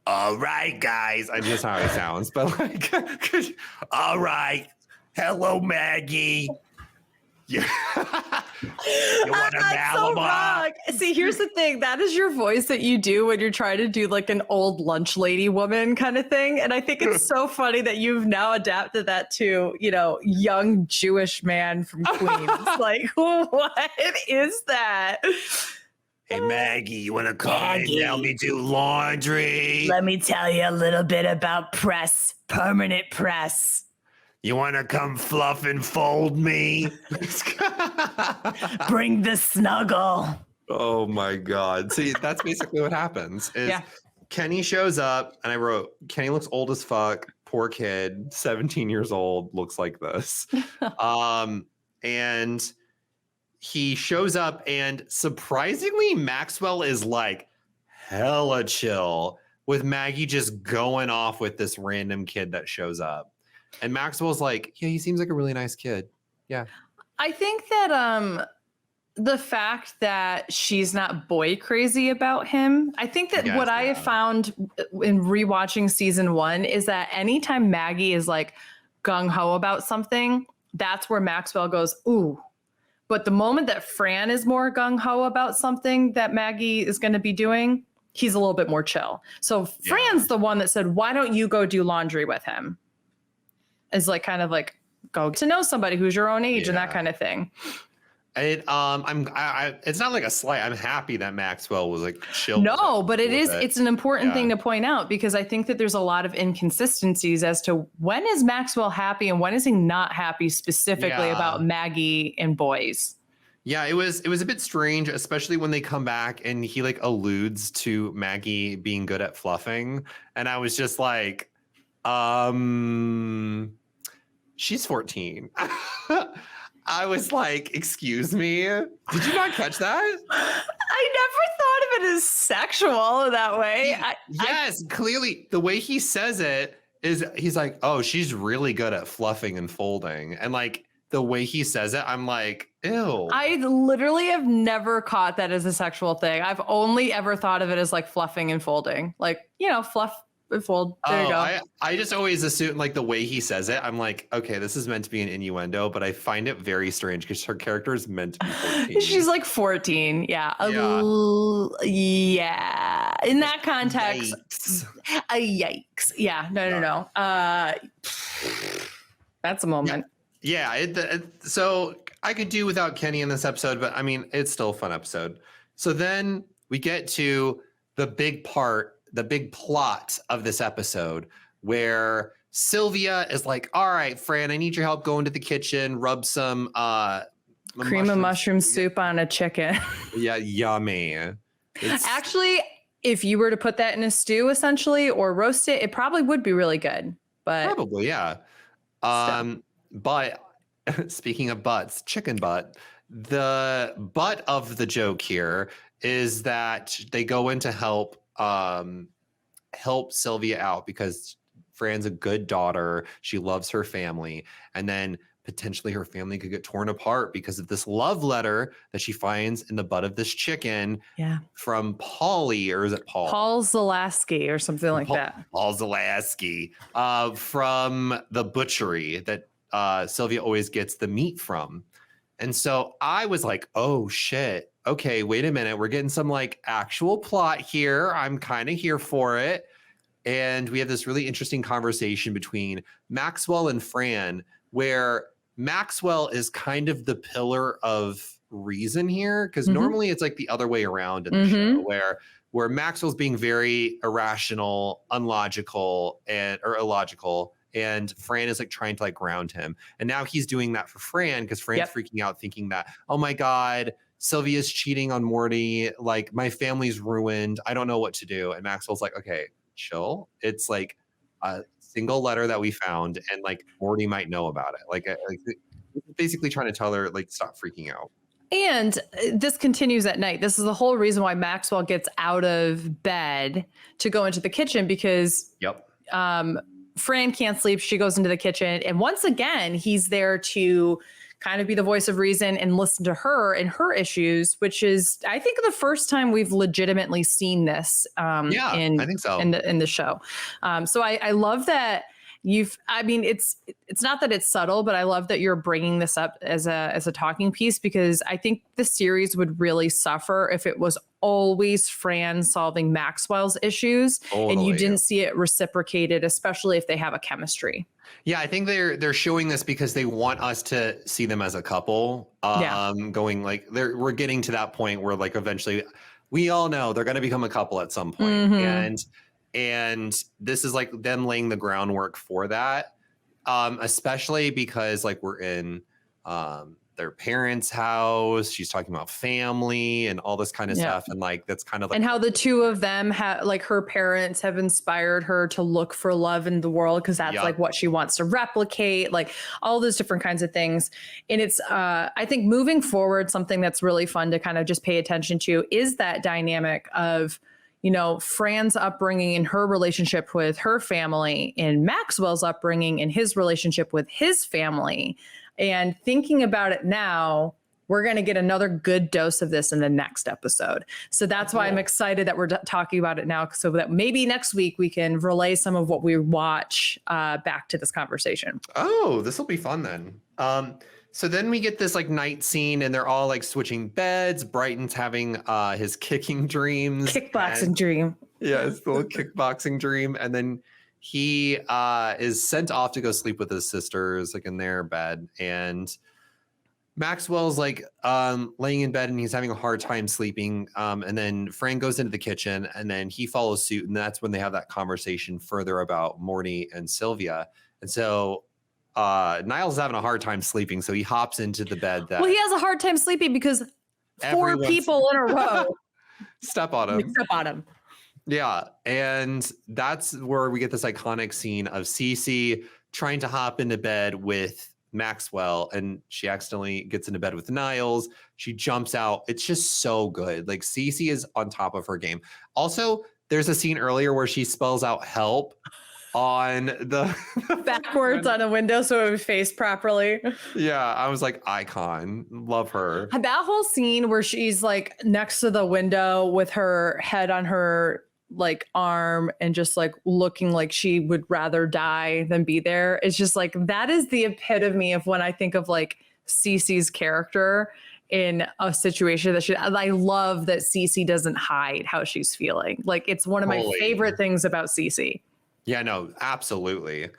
Speaker 1: "All right, guys." I just how he sounds, but like, "All right, hello, Maggie." Yeah. You want a
Speaker 2: That's so wrong. See, here's the thing. That is your voice that you do when you're trying to do like an old lunch lady woman kind of thing. And I think it's so funny that you've now adapted that to, young Jewish man from Queens. Like, what is that?
Speaker 1: Hey, Maggie, you want to come and help me do laundry?
Speaker 2: Let me tell you a little bit about permanent press.
Speaker 1: You want to come fluff and fold me?
Speaker 2: Bring the snuggle.
Speaker 1: Oh my God. See, that's basically what happens. Kenny shows up, and I wrote, Kenny looks old as fuck. Poor kid, 17 years old, looks like this. And he shows up, and surprisingly, Maxwell is like hella chill with Maggie just going off with this random kid that shows up. And Maxwell's like, yeah, he seems like a really nice kid. Yeah.
Speaker 2: I think that the fact that she's not boy crazy about him, I think that what I have found in rewatching season 1 is that anytime Maggie is like gung-ho about something, that's where Maxwell goes, ooh. But the moment that Fran is more gung-ho about something that Maggie is going to be doing, he's a little bit more chill. So Fran's the one that said, why don't you go do laundry with him? Is like kind of like go to know somebody who's your own age and that kind of thing.
Speaker 1: It's not like a slight. I'm happy that Maxwell was like chill.
Speaker 2: No, but it's an important thing to point out because I think that there's a lot of inconsistencies as to when is Maxwell happy and when is he not happy specifically about Maggie and boys.
Speaker 1: Yeah, it was a bit strange, especially when they come back and he like alludes to Maggie being good at fluffing. And I was just like, she's 14. I was like, excuse me. Did you not catch that?
Speaker 2: I never thought of it as sexual that way.
Speaker 1: Clearly the way he says it is he's like, oh, she's really good at fluffing and folding. And like the way he says it, I'm like, ew. I
Speaker 2: literally have never caught that as a sexual thing. I've only ever thought of it as like fluffing and folding. Like, fluff. Fold. There you go.
Speaker 1: I just always assume like the way he says it, I'm like, okay, this is meant to be an innuendo, but I find it very strange because her character is meant to be 14.
Speaker 2: She's like 14. Yeah. Yeah. In that context. Yikes. Yeah. No. That's a moment.
Speaker 1: Yeah. So I could do without Kenny in this episode, but I mean, it's still a fun episode. So then we get to the big plot of this episode where Sylvia is like, all right, Fran, I need your help. Go into the kitchen, rub some
Speaker 2: cream of mushroom soup on a chicken.
Speaker 1: Yeah, yummy.
Speaker 2: Actually, if you were to put that in a stew essentially or roast it, it probably would be really good. But
Speaker 1: probably, yeah. But speaking of butts, chicken butt, the butt of the joke here is that they go in to help Sylvia out because Fran's a good daughter. She loves her family. And then potentially her family could get torn apart because of this love letter that she finds in the butt of this chicken from Polly, or is it Paul?
Speaker 2: Paul Zalaski or something like that.
Speaker 1: Paul Zalaski from the butchery that Sylvia always gets the meat from. And so I was like, oh shit. Okay, wait a minute. We're getting some like actual plot here. I'm kind of here for it. And we have this really interesting conversation between Maxwell and Fran, where Maxwell is kind of the pillar of reason here. Because normally it's like the other way around in the show, where Maxwell's being very irrational, unlogical, or illogical. And Fran is like trying to like ground him. And now he's doing that for Fran because Fran's freaking out thinking that, oh my God, Sylvia's cheating on Morty. Like my family's ruined. I don't know what to do. And Maxwell's like, okay, chill. It's like a single letter that we found and like Morty might know about it. Like basically trying to tell her like, stop freaking out.
Speaker 2: And this continues at night. This is the whole reason why Maxwell gets out of bed to go into the kitchen because Fran can't sleep. She goes into the kitchen. And once again, he's there to kind of be the voice of reason and listen to her and her issues, which is, I think, the first time we've legitimately seen this I think so. in the show. So I love that it's not that it's subtle, but I love that you're bringing this up as a talking piece because I think the series would really suffer if it was always Fran solving Maxwell's issues and you didn't see it reciprocated, especially if they have a chemistry.
Speaker 1: Yeah, I think they're showing this because they want us to see them as a couple. Going like we're getting to that point where like eventually we all know they're going to become a couple at some point. And this is like them laying the groundwork for that, especially because like we're in their parents' house. She's talking about family and all this kind of stuff. And like, that's kind of like.
Speaker 2: And how the two of them have like her parents have inspired her to look for love in the world because that's like what she wants to replicate, like all those different kinds of things. And it's, I think moving forward, something that's really fun to kind of just pay attention to is that dynamic of, you know, Fran's upbringing and her relationship with her family and Maxwell's upbringing and his relationship with his family. And thinking about it now, we're going to get another good dose of this in the next episode. So that's why I'm excited that we're talking about it now, so that maybe next week we can relay some of what we watch back to this conversation.
Speaker 1: Oh, this will be fun then. So then we get this like night scene and they're all like switching beds. Brighton's having his kicking dreams.
Speaker 2: Kickboxing dream.
Speaker 1: Yeah, his little kickboxing dream. And then he is sent off to go sleep with his sisters, like in their bed. And Maxwell's like laying in bed and he's having a hard time sleeping. And then Fran goes into the kitchen and then he follows suit. And that's when they have that conversation further about Morty and Sylvia. And so Niles is having a hard time sleeping. So he hops into the bed. Well,
Speaker 2: he has a hard time sleeping because four people in a row
Speaker 1: step on him.
Speaker 2: Step on him.
Speaker 1: Yeah. And that's where we get this iconic scene of Cece trying to hop into bed with Maxwell and she accidentally gets into bed with Niles. She jumps out. It's just so good. Like Cece is on top of her game. Also, there's a scene earlier where she spells out help on the
Speaker 2: backwards on a window so it would face properly.
Speaker 1: Yeah, I was like, icon. Love her.
Speaker 2: That whole scene where she's like next to the window with her head on her like arm and just like looking like she would rather die than be there. It's just like, that is the epitome of when I think of like Cece's character in a situation that I love that Cece doesn't hide how she's feeling. Like it's one of my favorite things about Cece.
Speaker 1: Yeah, no, absolutely.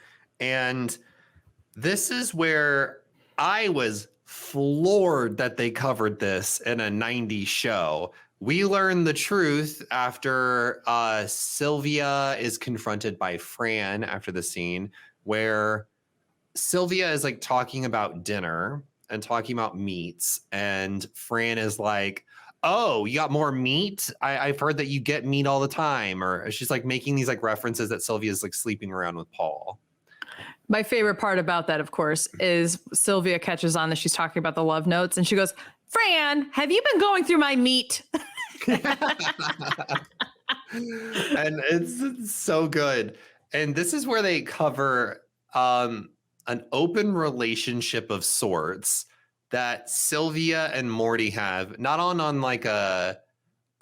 Speaker 1: And this is where I was floored that they covered this in a 90s show. We learn the truth after Sylvia is confronted by Fran after the scene where Sylvia is like talking about dinner and talking about meats. And Fran is like, oh, you got more meat? I've heard that you get meat all the time. Or she's like making these like references that Sylvia's like sleeping around with Paul.
Speaker 2: My favorite part about that, of course, is Sylvia catches on that she's talking about the love notes and she goes, Fran, have you been going through my meat?
Speaker 1: And it's so good. And this is where they cover an open relationship of sorts that Sylvia and Morty have, not on like a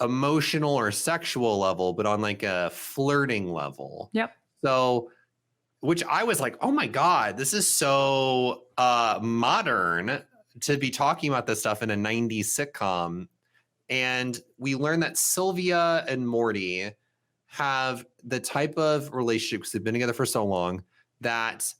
Speaker 1: emotional or sexual level, but on like a flirting level.
Speaker 2: Yep.
Speaker 1: So, which I was like, oh my God, this is so modern to be talking about this stuff in a 90s sitcom. And we learn that Sylvia and Morty have the type of relationships, they've been together for so long, that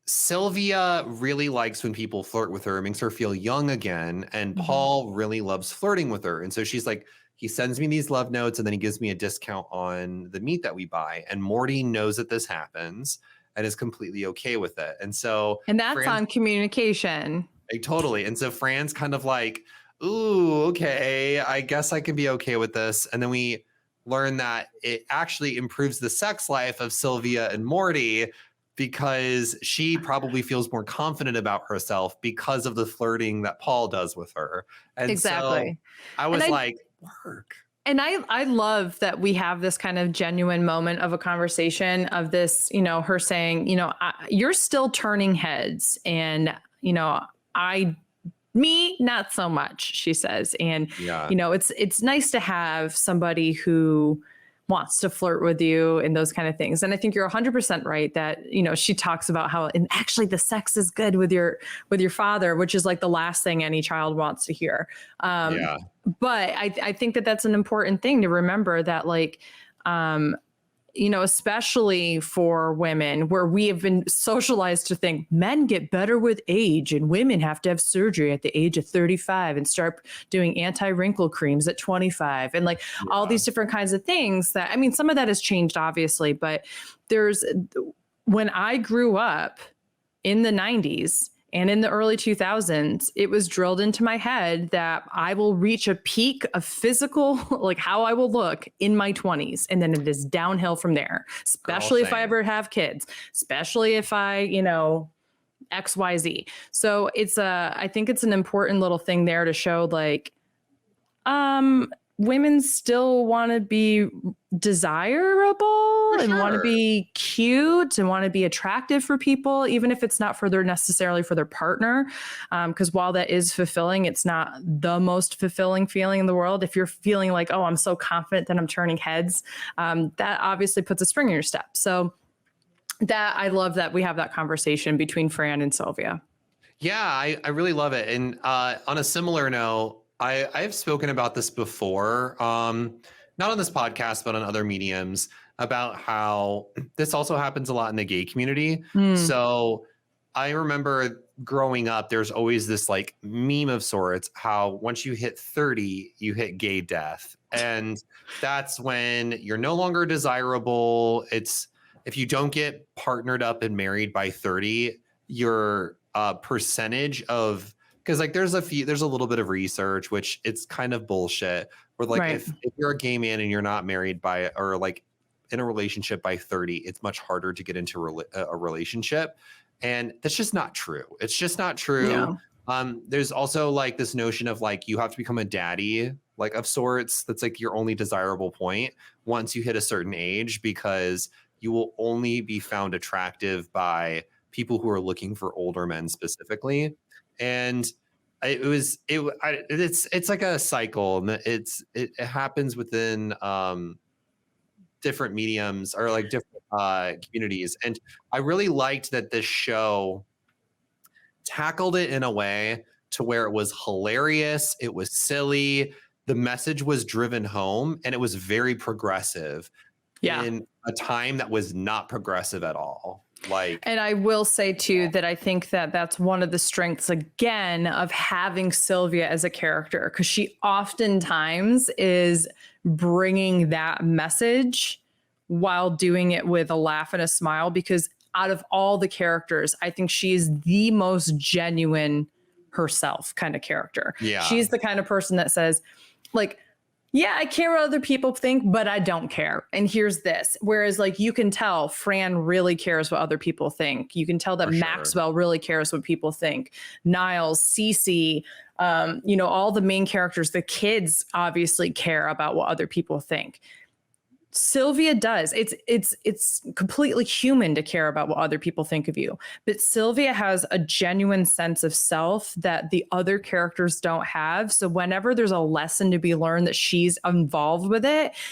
Speaker 1: Sylvia really likes when people flirt with her. It makes her feel young again. And Paul really loves flirting with her. And so she's like, he sends me these love notes and then he gives me a discount on the meat that we buy. And Morty knows that this happens and is completely okay with it. And so,
Speaker 2: and that's on communication.
Speaker 1: Totally. And so Fran's kind of like, ooh, okay, I guess I can be okay with this. And then we learn that it actually improves the sex life of Sylvia and Morty, because she probably feels more confident about herself because of the flirting that Paul does with her. And
Speaker 2: exactly.
Speaker 1: So I was like, work.
Speaker 2: And I love that we have this kind of genuine moment of a conversation of this, you know, her saying, you know, you're still turning heads and, you know, me, not so much, she says. And, you know, it's nice to have somebody who wants to flirt with you and those kind of things. And I think you're 100% right that, you know, she talks about how, and actually the sex is good with your father, which is like the last thing any child wants to hear. But I think that that's an important thing to remember, that like, you know, especially for women, where we have been socialized to think men get better with age and women have to have surgery at the age of 35 and start doing anti-wrinkle creams at 25 and like all these different kinds of things that, I mean, some of that has changed obviously, but when I grew up in the 90s and in the early 2000s, it was drilled into my head that I will reach a peak of physical, like how I will look in my 20s. And then it is downhill from there, especially if I ever have kids, especially if I, you know, XYZ. So I think it's an important little thing there to show like, women still want to be desirable and want to be cute and want to be attractive for people, even if it's not necessarily for their partner. Because while that is fulfilling, it's not the most fulfilling feeling in the world. If you're feeling like, oh, I'm so confident that I'm turning heads, that obviously puts a spring in your step. So that I love that we have that conversation between Fran and Sylvia.
Speaker 1: Yeah, I really love it. And on a similar note, I've spoken about this before, not on this podcast, but on other mediums, about how this also happens a lot in the gay community. So I remember growing up, there's always this like meme of sorts, how once you hit 30, you hit gay death. And that's when you're no longer desirable. It's if you don't get partnered up and married by 30, your percentage of, because like there's a little bit of research, which it's kind of bullshit. Where like if you're a gay man and you're not married by or like in a relationship by 30, it's much harder to get into a relationship, and that's just not true. It's just not true. Yeah. There's also like this notion of like you have to become a daddy, like of sorts. That's like your only desirable point once you hit a certain age, because you will only be found attractive by people who are looking for older men specifically. And it's like a cycle, and it happens within different mediums or like different communities. And I really liked that this show tackled it in a way to where it was hilarious, it was silly, the message was driven home, and it was very progressive in a time that was not progressive at all. And
Speaker 2: I will say too that I think that that's one of the strengths again of having Sylvia as a character, because she oftentimes is bringing that message while doing it with a laugh and a smile, because out of all the characters, I think she is the most genuine herself kind of character. She's the kind of person that says like, Yeah, I care what other people think, but I don't care. And here's this. Whereas, like, you can tell Fran really cares what other people think. You can tell that
Speaker 1: For sure.
Speaker 2: Maxwell really cares what people think. Niles, Cece, all the main characters, the kids obviously care about what other people think. Sylvia does. It's completely human to care about what other people think of you. But Sylvia has a genuine sense of self that the other characters don't have. So whenever there's a lesson to be learned that she's involved with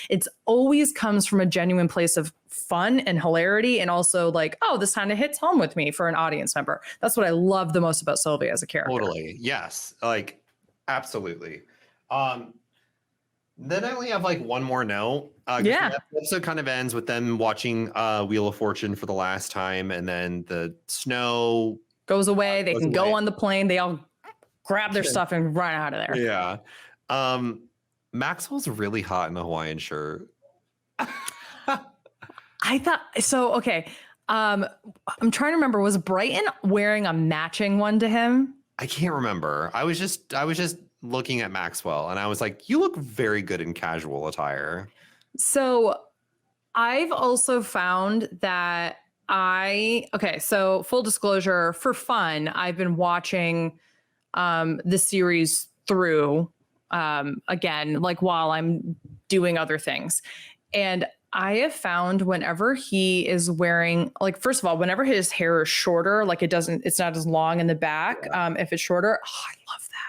Speaker 2: it's always comes from a genuine place of fun and hilarity, and also like, oh, this kind of hits home with me for an audience member. That's what I love the most about Sylvia as a character.
Speaker 1: Totally. Yes. Like, absolutely. Then I only have like one more note.
Speaker 2: Yeah.
Speaker 1: The episode kind of ends with them watching Wheel of Fortune for the last time, and then the snow
Speaker 2: goes away. They can go
Speaker 1: away.
Speaker 2: on the plane. They all grab their stuff and run out of there.
Speaker 1: Yeah. Maxwell's really hot in the Hawaiian shirt.
Speaker 2: I thought so. Okay. I'm trying to remember. Was Brighton wearing a matching one to him?
Speaker 1: I can't remember. I was just looking at Maxwell and I was like, you look very good in casual attire.
Speaker 2: So I've also found that so full disclosure, for fun, I've been watching the series through again, like while I'm doing other things. And I have found whenever he is wearing, like, first of all, whenever his hair is shorter, like it's not as long in the back. If it's shorter, I love that.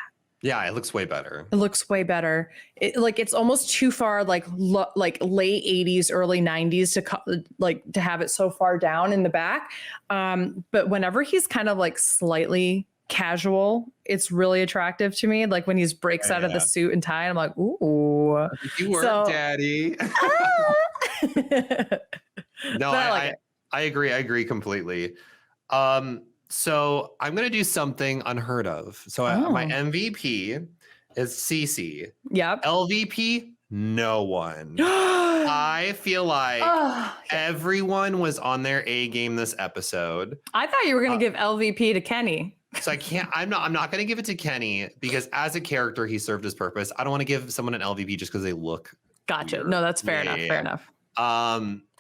Speaker 1: Yeah, it looks way better.
Speaker 2: It looks way better. It's almost too far, like late 80s, early 90s to have it so far down in the back. But whenever he's kind of like slightly casual, it's really attractive to me. Like when he breaks out of the suit and tie, I'm like, ooh.
Speaker 1: You work, Daddy. No, I agree. I agree completely. So I'm going to do something unheard of. So my MVP is Cece.
Speaker 2: Yep.
Speaker 1: LVP, no one. I feel like everyone was on their A game this episode.
Speaker 2: I thought you were going to give LVP to Kenny.
Speaker 1: So I'm not going to give it to Kenny because as a character, he served his purpose. I don't want to give someone an LVP just because they look.
Speaker 2: Gotcha.
Speaker 1: weird.
Speaker 2: No, that's fair enough.
Speaker 1: Yeah.
Speaker 2: Fair enough.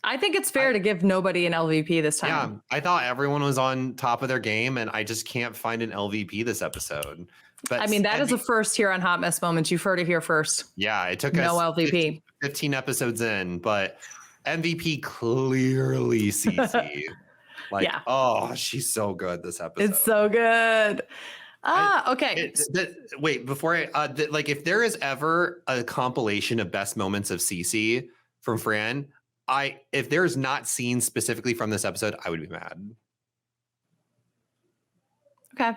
Speaker 2: I think it's fair to give nobody an LVP this time.
Speaker 1: Yeah, I thought everyone was on top of their game, and I just can't find an LVP this episode. But
Speaker 2: I mean, that is a first here on Hot Mess Moments. You've heard it here first.
Speaker 1: Yeah, it took
Speaker 2: no
Speaker 1: us
Speaker 2: LVP.
Speaker 1: 15 episodes in, but MVP clearly Cece. Oh, she's so good this episode.
Speaker 2: It's so good. Okay.
Speaker 1: Wait, before if there is ever a compilation of best moments of Cece from Fran, if there's not scenes specifically from this episode, I would be mad.
Speaker 2: Okay.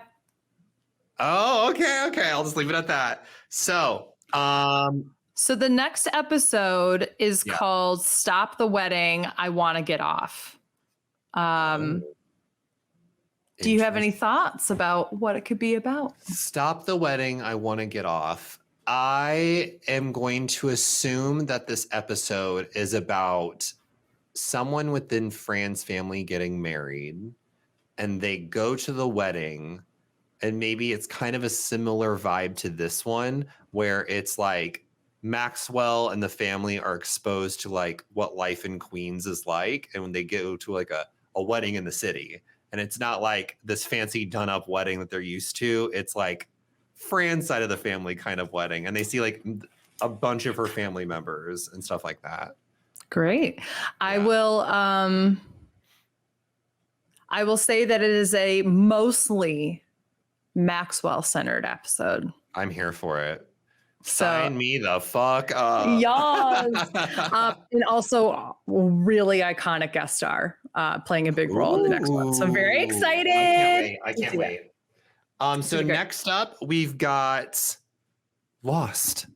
Speaker 1: Oh, okay. I'll just leave it at that. So
Speaker 2: the next episode is called Stop the Wedding. I Want to Get Off. Do you have any thoughts about what it could be about?
Speaker 1: Stop the Wedding. I Want to Get Off. I am going to assume that this episode is about someone within Fran's family getting married, and they go to the wedding, and maybe it's kind of a similar vibe to this one, where it's like Maxwell and the family are exposed to like what life in Queens is like, and when they go to like a wedding in the city, and it's not like this fancy done up wedding that they're used to. It's like Fran's side of the family kind of wedding, and they see like a bunch of her family members and stuff like that.
Speaker 2: Great. Yeah. I will say that it is a mostly Maxwell centered episode.
Speaker 1: I'm here for it. Sign me the fuck up.
Speaker 2: Yes. And also really iconic guest star playing a big role in the next one. So I'm very excited.
Speaker 1: I can't wait. So next up, we've got Lost,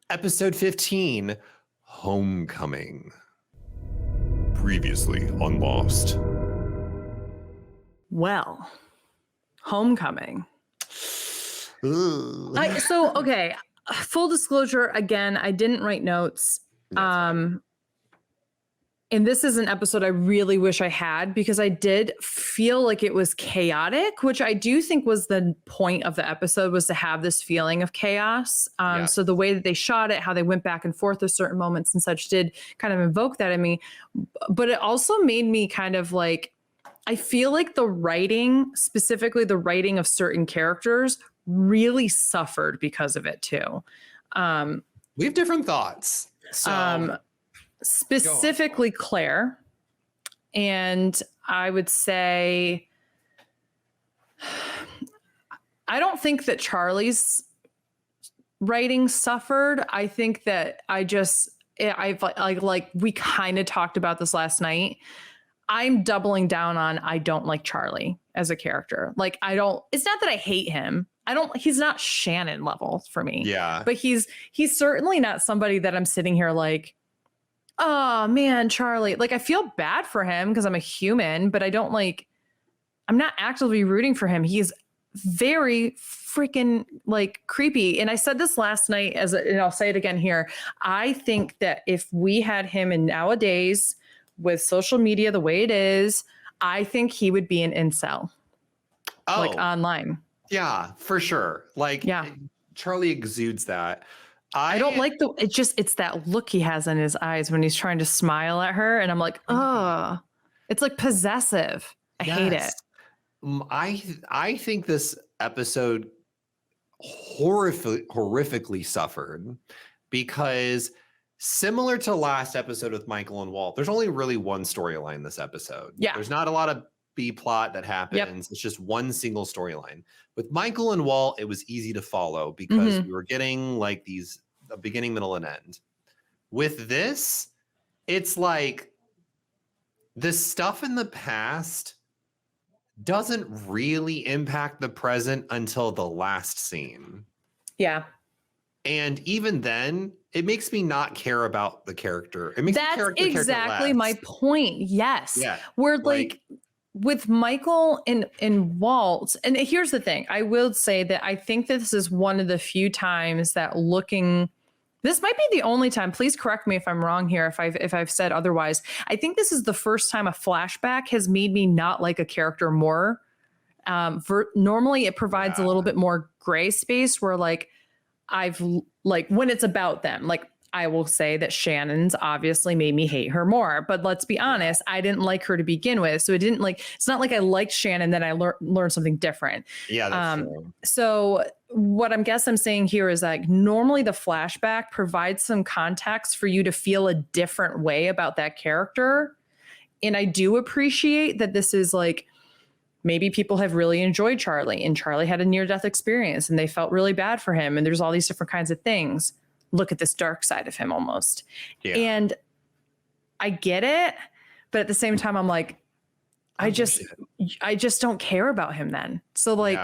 Speaker 1: episode 15, Homecoming. Previously on Lost.
Speaker 2: Well, Homecoming. Full disclosure, again, I didn't write notes. And this is an episode I really wish I had, because I did feel like it was chaotic, which I do think was the point of the episode, was to have this feeling of chaos.
Speaker 1: Yes.
Speaker 2: So the way that they shot it, how they went back and forth with certain moments and such, did kind of invoke that in me. But it also made me kind of like, I feel like the writing, specifically the writing of certain characters, really suffered because of it too.
Speaker 1: We have different thoughts. So
Speaker 2: Specifically Claire. And I would say, I don't think that Charlie's writing suffered. I think that I've like we kind of talked about this last night. I'm doubling down on, I don't like Charlie as a character. Like, it's not that I hate him. He's not Shannon level for me.
Speaker 1: Yeah.
Speaker 2: But he's certainly not somebody that I'm sitting here like, oh man, Charlie. Like, I feel bad for him because I'm a human, but I'm not actively rooting for him. He's very freaking like creepy. And I said this last night and I'll say it again here. I think that if we had him in nowadays with social media the way it is, I think he would be an incel. Like online.
Speaker 1: Yeah, for sure. Like,
Speaker 2: yeah.
Speaker 1: Charlie exudes that.
Speaker 2: I don't like it's that look he has in his eyes when he's trying to smile at her. And I'm like, oh, it's like possessive. I hate it.
Speaker 1: I think this episode horrifically suffered because, similar to last episode with Michael and Walt, there's only really one storyline this episode.
Speaker 2: Yeah.
Speaker 1: There's not a lot of B plot that happens. Yep. It's just one single storyline. With Michael and Walt, it was easy to follow because we were getting like a beginning, middle, and end. With this, it's like the stuff in the past doesn't really impact the present until the last scene.
Speaker 2: Yeah.
Speaker 1: And even then, it makes me not care about the character. It makes
Speaker 2: That's exactly my point. Yes.
Speaker 1: Yeah.
Speaker 2: We're like with Michael and Walt. And here's the thing. I will say that I think that this is one of the few times that this might be the only time. Please correct me if I'm wrong here, if I've said otherwise. I think this is the first time a flashback has made me not like a character more. Normally it provides a little bit more gray space where like I've like when it's about them, like I will say that Shannon's obviously made me hate her more, but let's be honest, I didn't like her to begin with. So it's not like I liked Shannon, then I learned something different.
Speaker 1: Yeah. That's true.
Speaker 2: So what I'm saying here is like normally the flashback provides some context for you to feel a different way about that character. And I do appreciate that this is like, maybe people have really enjoyed Charlie and Charlie had a near-death experience and they felt really bad for him. And there's all these different kinds of things. Look at this dark side of him almost. Yeah. And I get it. But at the same time, I'm like, I just don't care about him then. So like,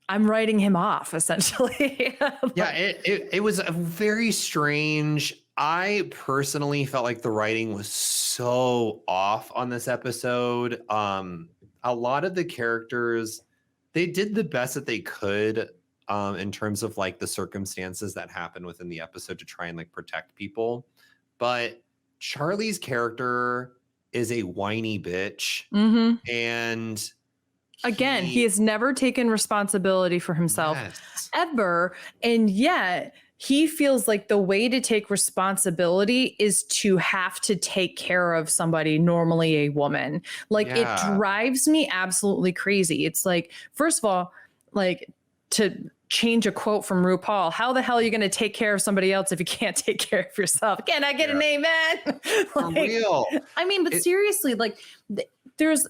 Speaker 2: I'm writing him off essentially.
Speaker 1: Yeah, it was a very strange. I personally felt like the writing was so off on this episode. A lot of the characters, they did the best that they could in terms of like the circumstances that happened within the episode to try and like protect people. But Charlie's character is a whiny bitch. And
Speaker 2: again, he has never taken responsibility for himself ever. And yet he feels like the way to take responsibility is to have to take care of somebody, normally a woman. Like it drives me absolutely crazy. It's like, first of all, like to change a quote from RuPaul, how the hell are you going to take care of somebody else if you can't take care of yourself? Can I get an amen?
Speaker 1: For real.
Speaker 2: I mean, but seriously, like there's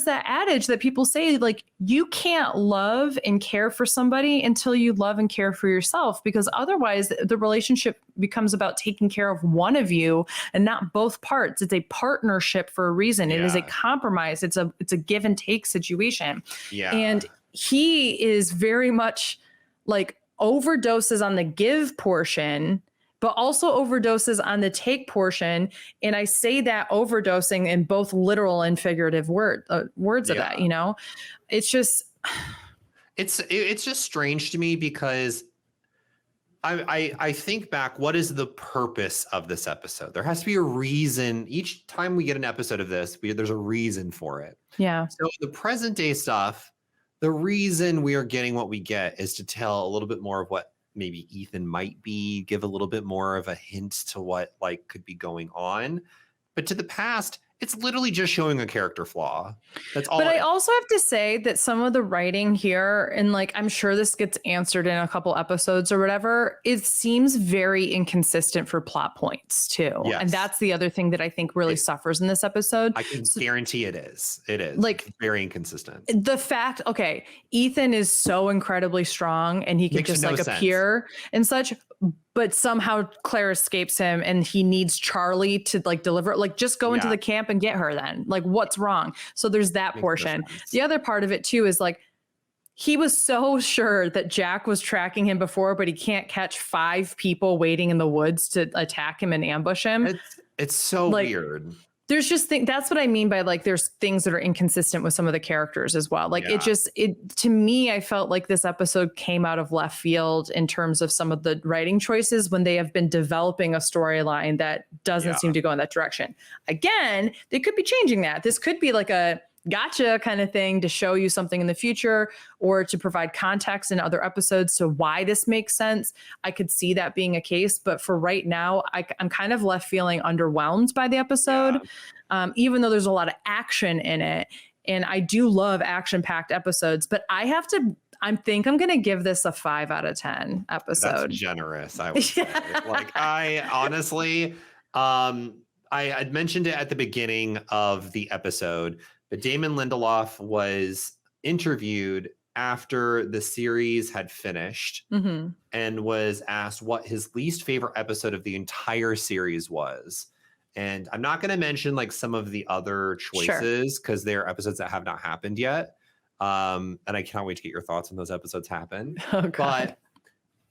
Speaker 2: that adage that people say, like, you can't love and care for somebody until you love and care for yourself, because otherwise the relationship becomes about taking care of one of you and not both parts. It's a partnership for a reason. It is a compromise. It's a give and take situation. Yeah. And he is very much like overdoses on the give portion, but also overdoses on the take portion. And I say that overdosing in both literal and figurative words of that, you know, it's just
Speaker 1: strange to me because I think back, what is the purpose of this episode? There has to be a reason. Each time we get an episode of this, there's a reason for it.
Speaker 2: Yeah.
Speaker 1: So the present day stuff, the reason we are getting what we get is to tell a little bit more of what maybe Ethan might be, give a little bit more of a hint to what like could be going on. But to the past, it's literally just showing a character flaw. That's all.
Speaker 2: But I also have to say that some of the writing here, and like I'm sure this gets answered in a couple episodes or whatever, it seems very inconsistent for plot points too.
Speaker 1: Yes.
Speaker 2: And that's the other thing that I think really suffers in this episode.
Speaker 1: I can guarantee it is. It is
Speaker 2: like
Speaker 1: very inconsistent.
Speaker 2: The fact, okay, Ethan is so incredibly strong and he can
Speaker 1: Makes
Speaker 2: just
Speaker 1: no
Speaker 2: like
Speaker 1: sense.
Speaker 2: appear and such, but somehow Claire escapes him and he needs Charlie to like deliver, like just go into the camp and get her then. Like what's wrong? So there's that
Speaker 1: Makes no
Speaker 2: portion.
Speaker 1: sense.
Speaker 2: The other part of it too is like, he was so sure that Jack was tracking him before, but he can't catch 5 people waiting in the woods to attack him and ambush him.
Speaker 1: It's so
Speaker 2: Like,
Speaker 1: weird.
Speaker 2: There's just that's what I mean by like there's things that are inconsistent with some of the characters as well. Like it to me, I felt like this episode came out of left field in terms of some of the writing choices when they have been developing a storyline that doesn't seem to go in that direction. Again, they could be changing that. This could be like a gotcha kind of thing to show you something in the future or to provide context in other episodes to why this makes sense. I could see that being a case, but for right now, I'm kind of left feeling underwhelmed by the episode, even though there's a lot of action in it. And I do love action-packed episodes, but I think I'm going to give this a 5 out of 10 episode.
Speaker 1: That's generous, I would say. Like I honestly, I had mentioned it at the beginning of the episode, but Damon Lindelof was interviewed after the series had finished and was asked what his least favorite episode of the entire series was. And I'm not going to mention like some of the other choices because they're episodes that have not happened yet. And I cannot wait to get your thoughts when those episodes happen. But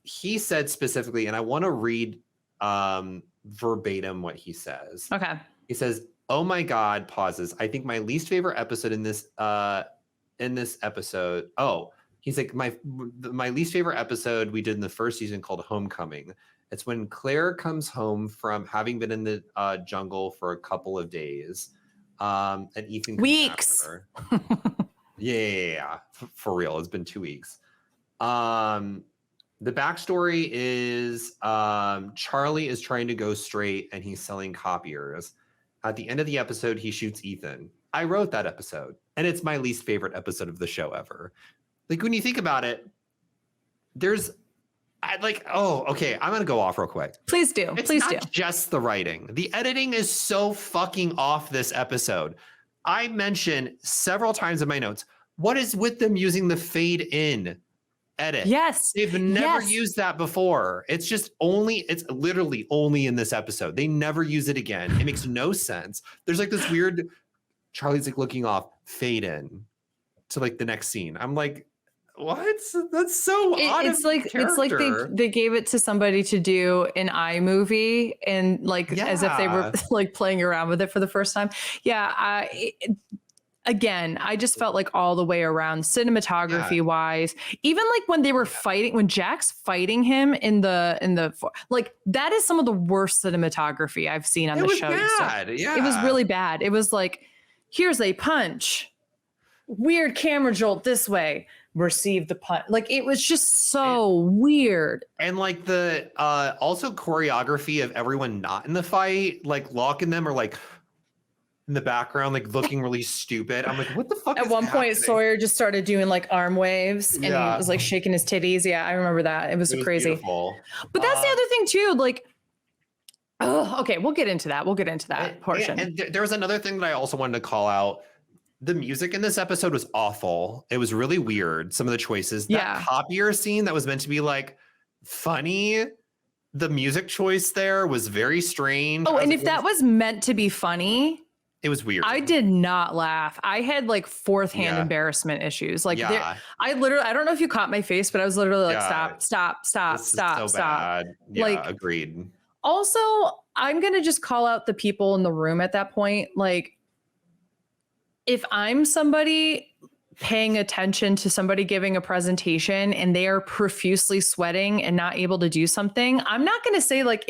Speaker 1: he said specifically, and I want to read verbatim what he says.
Speaker 2: Okay.
Speaker 1: He says, "Oh my God," pauses. "I think my least favorite episode in this episode." Oh, he's like, my least favorite episode we did in the first season called Homecoming. It's when Claire comes home from having been in the jungle for a couple of days. And Ethan
Speaker 2: weeks.
Speaker 1: Yeah, for real. It's been 2 weeks. The backstory is Charlie is trying to go straight and he's selling copiers. At the end of the episode, he shoots Ethan. I wrote that episode, and it's my least favorite episode of the show ever. Like, when you think about it, I'm going to go off real quick.
Speaker 2: Please do.
Speaker 1: It's
Speaker 2: Please do.
Speaker 1: not just the writing. The editing is so fucking off this episode. I mentioned several times in my notes, what is with them using the fade in edit?
Speaker 2: Yes.
Speaker 1: They've never used that before. It's literally only in this episode. They never use it again. It makes no sense. There's like this weird, Charlie's like looking off, fade in to like the next scene. I'm like, what? That's so odd.
Speaker 2: It's like they gave it to somebody to do an iMovie and like as if they were like playing around with it for the first time. Yeah. Again, I just felt like all the way around cinematography wise, even like when they were fighting, when Jack's fighting him in the like that is some of the worst cinematography I've seen on the show.
Speaker 1: Bad.
Speaker 2: It was really bad. It was like, here's a punch, weird camera jolt this way, receive the punch. Like it was just so weird.
Speaker 1: And like the also choreography of everyone not in the fight, like locking them or like in the background, like looking really stupid. I'm like, what the fuck?
Speaker 2: At one point, Sawyer just started doing like arm waves and he was like shaking his titties. Yeah, I remember that. It was crazy.
Speaker 1: Beautiful.
Speaker 2: But that's the other thing too. Like, okay, we'll get into that. We'll get into that portion.
Speaker 1: And there was another thing that I also wanted to call out. The music in this episode was awful. It was really weird. Some of the choices. That copier scene that was meant to be like funny. The music choice there was very strange.
Speaker 2: Oh, and if that was meant to be funny, it
Speaker 1: was weird.
Speaker 2: I did not laugh. I had like fourth hand embarrassment issues. Like I don't know if you caught my face, but I was literally like, stop.
Speaker 1: Bad. Yeah, like, agreed.
Speaker 2: Also, I'm going to just call out the people in the room at that point. Like, if I'm somebody paying attention to somebody giving a presentation and they are profusely sweating and not able to do something, I'm not going to say like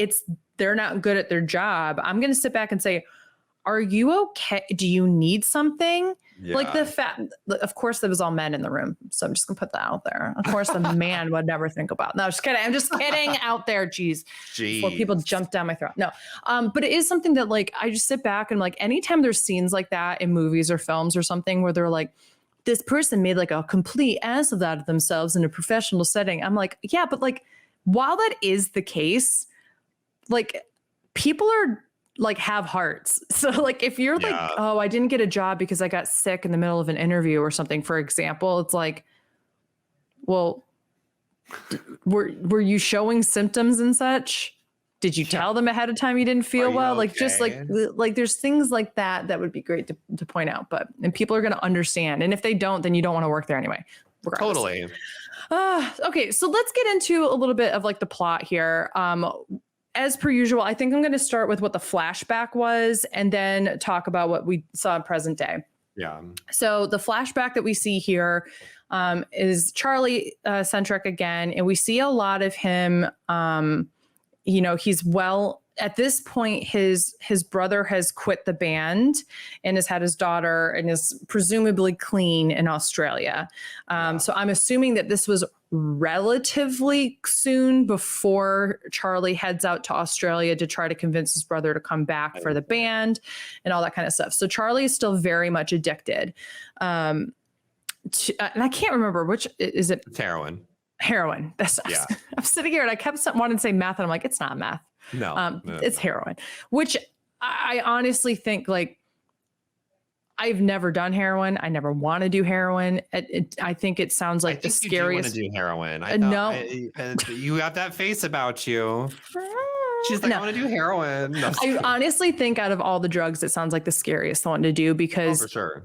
Speaker 2: they're not good at their job. I'm going to sit back and say, are you okay? Do you need something?
Speaker 1: Yeah.
Speaker 2: Like of course there was all men in the room. So I'm just gonna put that out there. Of course the man would never think about. No, just kidding. I'm just kidding out there. Jeez. Before people jump down my throat. No. But it is something that like, I just sit back and like, anytime there's scenes like that in movies or films or something where they're like, this person made like a complete ass of that of themselves in a professional setting. I'm like, yeah, but like, while that is the case, like people are like have hearts. So like if you're like, oh, I didn't get a job because I got sick in the middle of an interview or something, for example, it's like, well, were you showing symptoms and such? Did you tell them ahead of time you didn't feel well? Like just like there's things like that would be great to point out, and people are going to understand. And if they don't, then you don't want to work there anyway. Regardless.
Speaker 1: Totally.
Speaker 2: Okay. So let's get into a little bit of like the plot here. As per usual, I think I'm going to start with what the flashback was and then talk about what we saw in present day.
Speaker 1: Yeah.
Speaker 2: So the flashback that we see here is Charlie centric again. And we see a lot of him, he's at this point, his brother has quit the band and has had his daughter and is presumably clean in Australia. So I'm assuming that this was relatively soon before Charlie heads out to Australia to try to convince his brother to come back for the band and all that kind of stuff. So Charlie is still very much addicted. And I can't remember which is it.
Speaker 1: It's heroin.
Speaker 2: Heroin. I'm sitting here and I kept wanting to say meth and I'm like, it's not meth.
Speaker 1: No,
Speaker 2: it's heroin, which I honestly think like I've never done heroin. I never want to do heroin. I think it sounds like the scariest.
Speaker 1: You do want to do heroin. You have that face about you. She's like, I want to do heroin. No,
Speaker 2: I honestly think out of all the drugs, it sounds like the scariest one to do because
Speaker 1: for sure.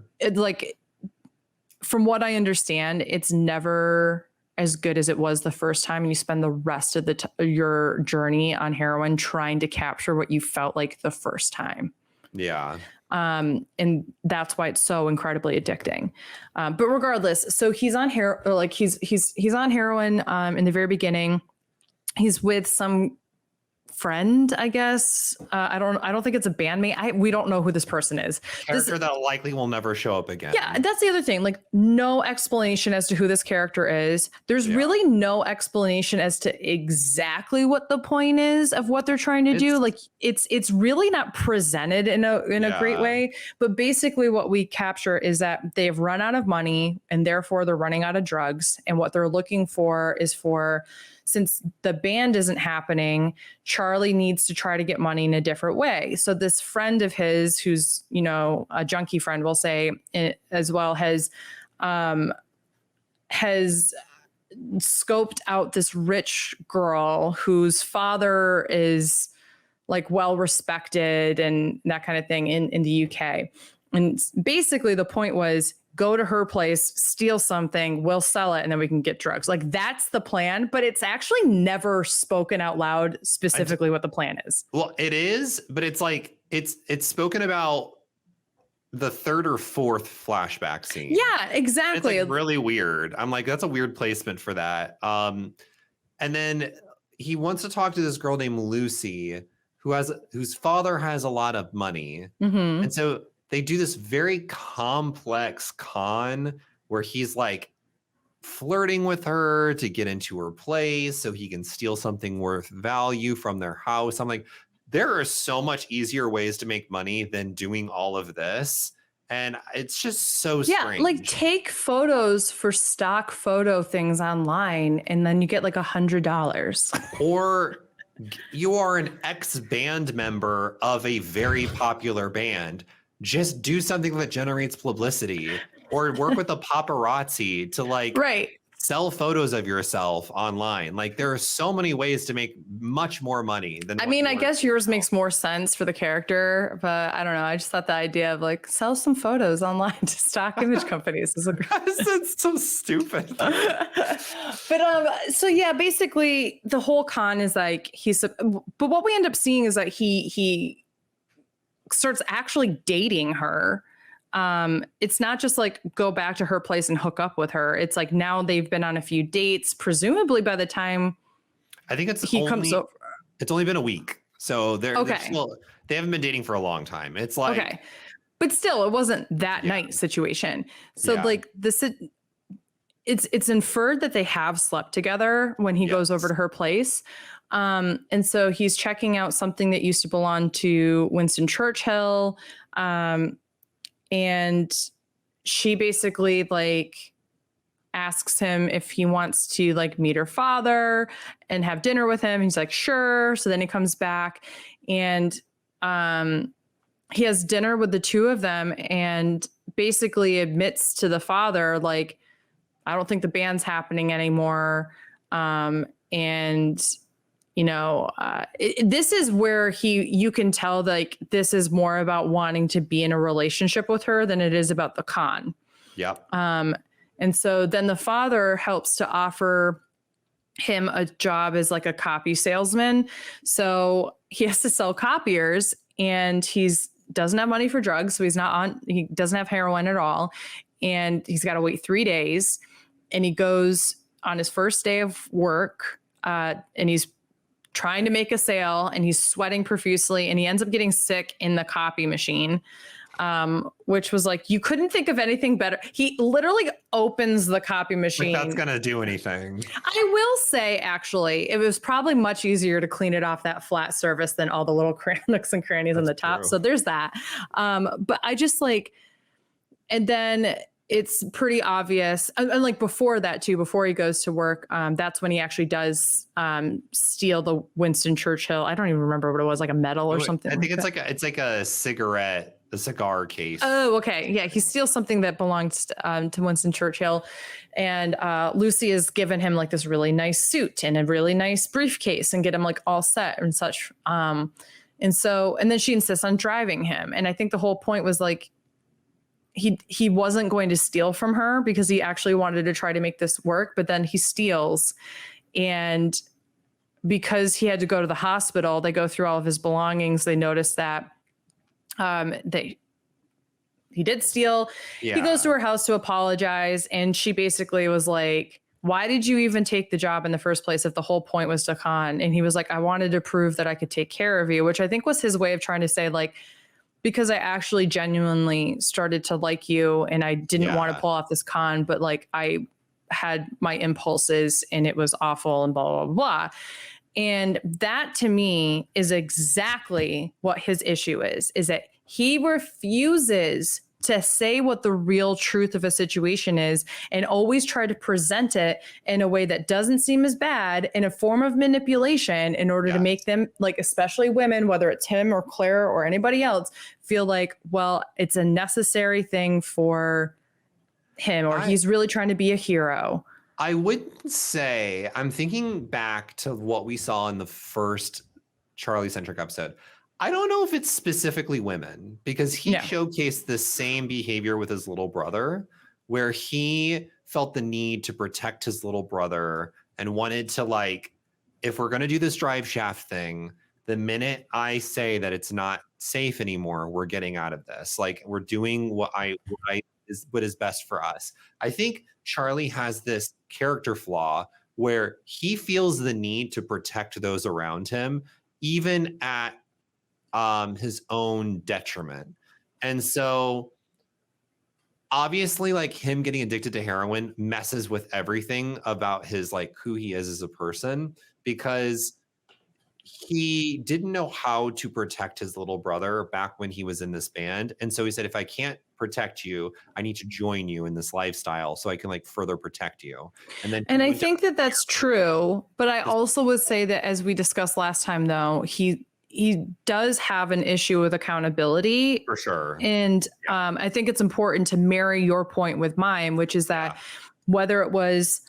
Speaker 2: From what I understand, it's never as good as it was the first time. And you spend the rest of your journey on heroin trying to capture what you felt like the first time.
Speaker 1: Yeah.
Speaker 2: And that's why it's so incredibly addicting. But regardless, so he's on he's on heroin in the very beginning. He's with some friend, I guess. I don't think it's a bandmate. We don't know who this person is.
Speaker 1: Character that likely will never show up again.
Speaker 2: Yeah, that's the other thing. Like no explanation as to who this character is. There's really no explanation as to exactly what the point is of what they're trying to do. Like it's really not presented in a great way. But basically what we capture is that they've run out of money and therefore they're running out of drugs. And what they're looking for is since the band isn't happening, Charlie needs to try to get money in a different way. So this friend of his, who's, a junkie friend, we'll say as well, has scoped out this rich girl whose father is like well-respected and that kind of thing in the UK. And basically the point was, go to her place, steal something, we'll sell it, and then we can get drugs. Like that's the plan, but it's actually never spoken out loud specifically what the plan is.
Speaker 1: Well, it is, but it's like it's spoken about the third or fourth flashback scene.
Speaker 2: Yeah, exactly.
Speaker 1: It's like really weird. I'm like, that's a weird placement for that. And then he wants to talk to this girl named Lucy, whose father has a lot of money, and so they do this very complex con where he's like flirting with her to get into her place so he can steal something worth value from their house. I'm like, there are so much easier ways to make money than doing all of this. And it's just so strange.
Speaker 2: Like take photos for stock photo things online and then you get like $100.
Speaker 1: Or you are an ex-band member of a very popular band. Just do something that generates publicity or work with a paparazzi to sell photos of yourself online. Like there are so many ways to make much more money than
Speaker 2: I guess yours makes more sense for the character, but I don't know. I just thought the idea of like sell some photos online to stock image companies is
Speaker 1: it's so stupid.
Speaker 2: But so yeah, basically the whole con is like but what we end up seeing is that he starts actually dating her it's not just like go back to her place and hook up with her. It's like now they've been on a few dates, presumably by the time
Speaker 1: I think
Speaker 2: comes over.
Speaker 1: It's only been a week. So they
Speaker 2: Okay.
Speaker 1: haven't been dating for a long time. It's like,
Speaker 2: Okay. But still, it wasn't that nice situation. So like it's inferred that they have slept together when he goes over to her place. And so he's checking out something that used to belong to Winston Churchill. And she basically like asks him if he wants to like meet her father and have dinner with him. He's like, sure. So then he comes back and he has dinner with the two of them and basically admits to the father, like, I don't think the band's happening anymore. And you know, this is where you can tell like this is more about wanting to be in a relationship with her than it is about the con.
Speaker 1: Yep.
Speaker 2: And so then the father helps to offer him a job as like a copy salesman. So he has to sell copiers and doesn't have money for drugs. So he doesn't have heroin at all. And he's got to wait 3 days. And he goes on his first day of work and he's trying to make a sale and he's sweating profusely and he ends up getting sick in the copy machine, which was like, you couldn't think of anything better. He literally opens the copy machine.
Speaker 1: Like that's going to do anything.
Speaker 2: I will say, actually, it was probably much easier to clean it off that flat surface than all the little nooks and crannies on the top.
Speaker 1: True.
Speaker 2: So there's that. But I just like, and then it's pretty obvious. And like before that too, before he goes to work, that's when he actually does steal the Winston Churchill. I don't even remember what it was, like a medal or something.
Speaker 1: I think it's like a cigar case.
Speaker 2: Oh, okay. Yeah. He steals something that belongs to Winston Churchill. And Lucy has given him like this really nice suit and a really nice briefcase and get him like all set and such. And then she insists on driving him. And I think the whole point was like, he wasn't going to steal from her because he actually wanted to try to make this work, but then he steals. And because he had to go to the hospital, they go through all of his belongings. They notice that he did steal.
Speaker 1: Yeah.
Speaker 2: He goes to her house to apologize. And she basically was like, why did you even take the job in the first place if the whole point was to con? And he was like, I wanted to prove that I could take care of you, which I think was his way of trying to say like, because I actually genuinely started to like you and I didn't want to pull off this con, but like I had my impulses and it was awful and blah, blah, blah. And that to me is exactly what his issue is that he refuses to say what the real truth of a situation is and always try to present it in a way that doesn't seem as bad in a form of manipulation in order to make them, like, especially women, whether it's him or Claire or anybody else, feel like, well, it's a necessary thing for him or he's really trying to be a hero.
Speaker 1: I wouldn't say, I'm thinking back to what we saw in the first Charlie centric episode. I don't know if it's specifically women because he showcased the same behavior with his little brother where he felt the need to protect his little brother and wanted to, like, if we're going to do this drive shaft thing, the minute I say that it's not safe anymore, we're getting out of this. Like, we're doing what is best for us. I think Charlie has this character flaw where he feels the need to protect those around him, even at his own detriment. And so obviously, like, him getting addicted to heroin messes with everything about his, like, who he is as a person, because he didn't know how to protect his little brother back when he was in this band. And so he said, if I can't protect you, I need to join you in this lifestyle so I can, like, further protect you. And
Speaker 2: I think that that's true. But I also would say that, as we discussed last time, though, he does have an issue with accountability.
Speaker 1: For sure.
Speaker 2: And I think it's important to marry your point with mine, which is that whether it was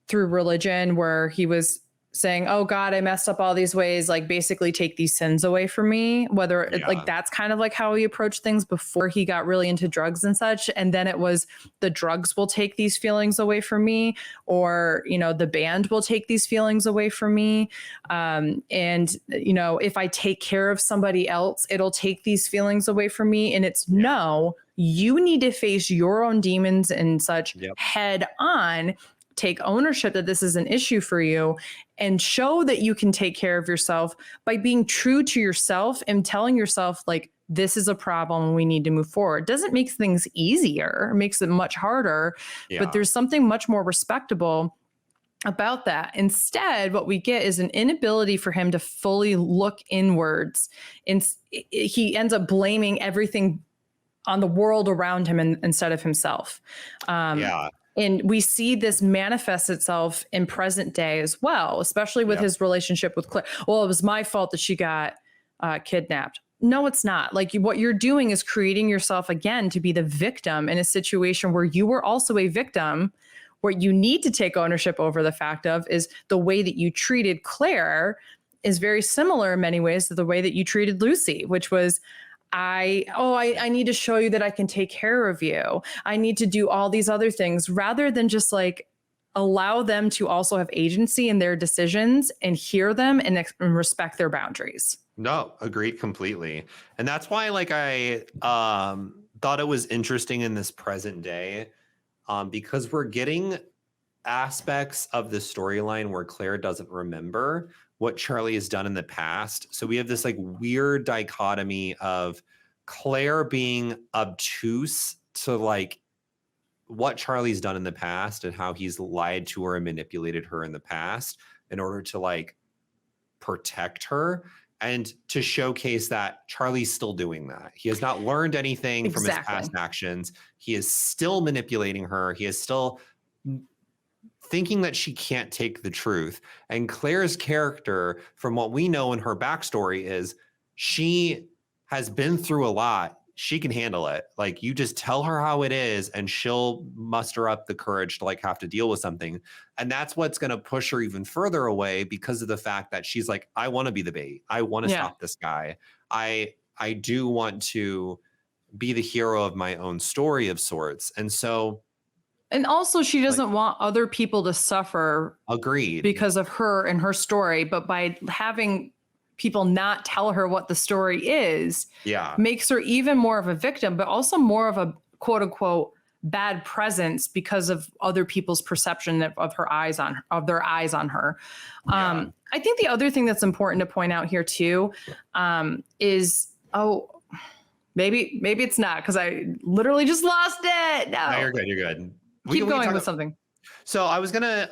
Speaker 2: through religion where he was saying, oh God, I messed up all these ways, like, basically take these sins away from me, whether like that's kind of like how he approached things before he got really into drugs and such. And then it was the drugs will take these feelings away from me, or, you know, the band will take these feelings away from me. And, you know, if I take care of somebody else, it'll take these feelings away from me. And it's no, You need to face your own demons and such
Speaker 1: Yep.
Speaker 2: head on, take ownership that this is an issue for you, and show that you can take care of yourself by being true to yourself and telling yourself, like, this is a problem and we need to move forward. It doesn't make things easier, it makes it much harder, but there's something much more respectable about that. Instead, what we get is an inability for him to fully look inwards, and he ends up blaming everything on the world around him instead of himself. And we see this manifest itself in present day as well, especially with his relationship with Claire. Well, it was my fault that she got kidnapped. No, it's not. Like, what you're doing is creating yourself again to be the victim in a situation where you were also a victim. What you need to take ownership over the fact of is the way that you treated Claire is very similar in many ways to the way that you treated Lucy, which was, I need to show you that I can take care of you. I need to do all these other things, rather than just like allow them to also have agency in their decisions and hear them and respect their boundaries.
Speaker 1: No, agreed completely. And that's why, like, I thought it was interesting in this present day, because we're getting aspects of the storyline where Claire doesn't remember what Charlie has done in the past. So we have this like weird dichotomy of Claire being obtuse to like what Charlie's done in the past and how he's lied to her and manipulated her in the past in order to like protect her, and to showcase that Charlie's still doing that. He has not learned anything from his past actions. He is still manipulating her. He is still thinking that she can't take the truth. And Claire's character, from what we know in her backstory, is she has been through a lot. She can handle it. Like, you just tell her how it is and she'll muster up the courage to like have to deal with something. And that's what's going to push her even further away, because of the fact that she's like, I want to be the bait. I want to stop this guy. I do want to be the hero of my own story of sorts. And so,
Speaker 2: and also, she doesn't want other people to suffer.
Speaker 1: Agreed.
Speaker 2: Because of her and her story, but by having people not tell her what the story is, makes her even more of a victim, but also more of a quote unquote bad presence because of other people's perception of their eyes on her. I think the other thing that's important to point out here too, is maybe it's not, because I literally just lost it. No,
Speaker 1: you're good. You're good.
Speaker 2: Keep going with something.
Speaker 1: So I was gonna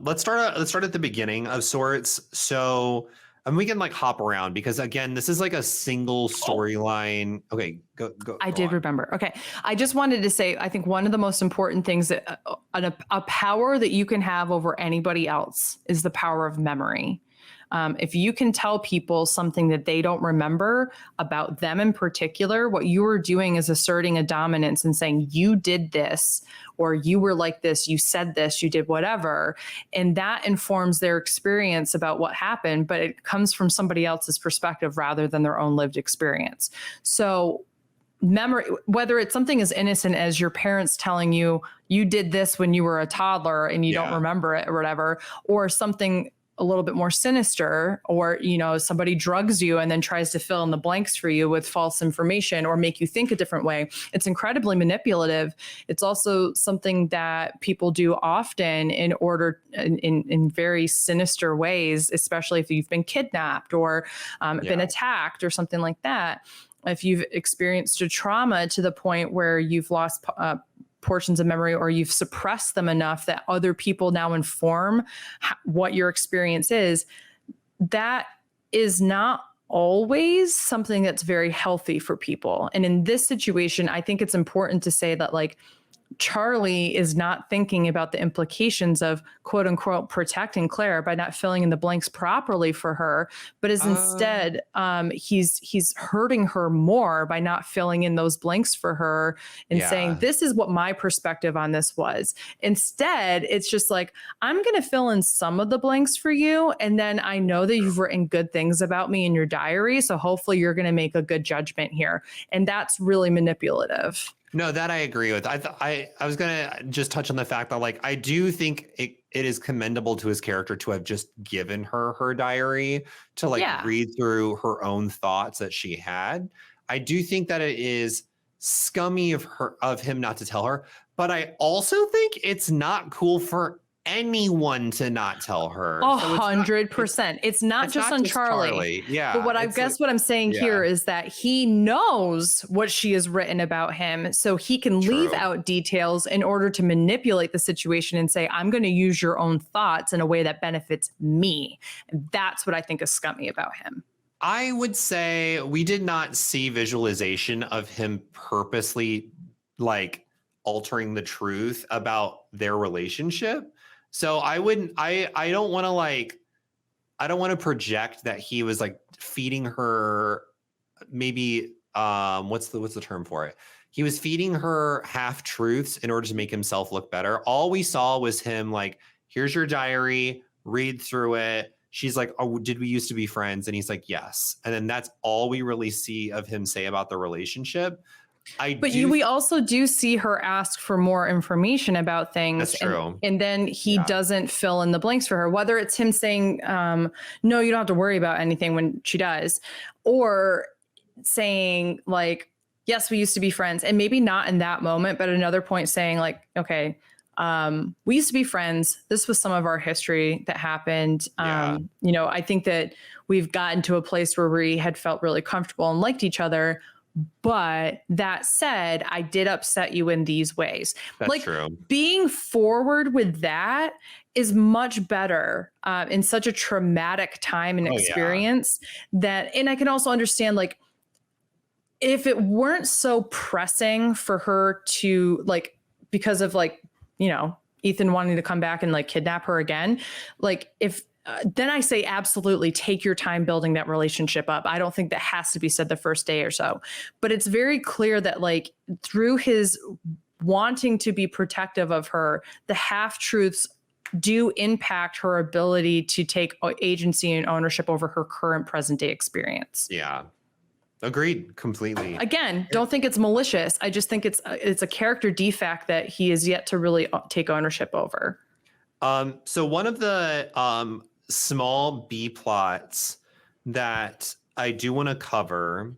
Speaker 1: let's start at the beginning of sorts. So, and we can like hop around, because again, this is like a single storyline. Okay, go.
Speaker 2: I did remember. Okay, I just wanted to say, I think one of the most important things that a power that you can have over anybody else is the power of memory. If you can tell people something that they don't remember about them in particular, what you are doing is asserting a dominance and saying, you did this, or you were like this, you said this, you did whatever. And that informs their experience about what happened, but it comes from somebody else's perspective rather than their own lived experience. So memory, whether it's something as innocent as your parents telling you, you did this when you were a toddler and you don't remember it or whatever, or something a little bit more sinister, or, you know, somebody drugs you and then tries to fill in the blanks for you with false information or make you think a different way. It's incredibly manipulative. It's also something that people do often in order in very sinister ways, especially if you've been kidnapped or been attacked or something like that. If you've experienced a trauma to the point where you've lost portions of memory, or you've suppressed them enough that other people now inform what your experience is, that is not always something that's very healthy for people. And in this situation, I think it's important to say that, like, Charlie is not thinking about the implications of quote unquote protecting Claire by not filling in the blanks properly for her, but is instead he's hurting her more by not filling in those blanks for her and saying, this is what my perspective on this was. Instead, it's just like, I'm going to fill in some of the blanks for you. And then I know that you've written good things about me in your diary. So hopefully you're going to make a good judgment here. And that's really manipulative.
Speaker 1: No, that I agree with. I was gonna just touch on the fact that, like, I do think it is commendable to his character to have just given her diary to like read through her own thoughts that she had. I do think that it is scummy of him not to tell her, but I also think it's not cool for anyone to not tell her.
Speaker 2: 100%. It's not just on Charlie.
Speaker 1: Yeah.
Speaker 2: But what I'm saying here is that he knows what she has written about him, so he can leave out details in order to manipulate the situation and say, I'm going to use your own thoughts in a way that benefits me. And that's what I think is scummy about him.
Speaker 1: I would say we did not see visualization of him purposely like altering the truth about their relationship. So I don't want to project that he was like feeding her maybe what's the term for it? He was feeding her half truths in order to make himself look better. All we saw was him like, here's your diary, read through it. She's like, oh, did we used to be friends? And he's like, yes. And then that's all we really see of him say about the relationship. We also do see her ask for more information about things. That's true.
Speaker 2: And then he doesn't fill in the blanks for her, whether it's him saying, no, you don't have to worry about anything when she does, or saying like, yes, we used to be friends. And maybe not in that moment, but at another point saying like, okay, we used to be friends. This was some of our history that happened. You know, I think that we've gotten to a place where we had felt really comfortable and liked each other. But that said, I did upset you in these ways.
Speaker 1: That's true.
Speaker 2: Being forward with that is much better in such a traumatic time and experience that, and I can also understand like, if it weren't so pressing for her to like, because of like, you know, Ethan wanting to come back and like kidnap her again, like if, then I say absolutely take your time building that relationship up. I don't think that has to be said the first day or so, but it's very clear that like through his wanting to be protective of her, the half truths do impact her ability to take agency and ownership over her current present day experience. Yeah.
Speaker 1: Agreed completely.
Speaker 2: Again, don't think it's malicious. I just think it's a character defect that he is yet to really take ownership over.
Speaker 1: So one of the small B plots that I do want to cover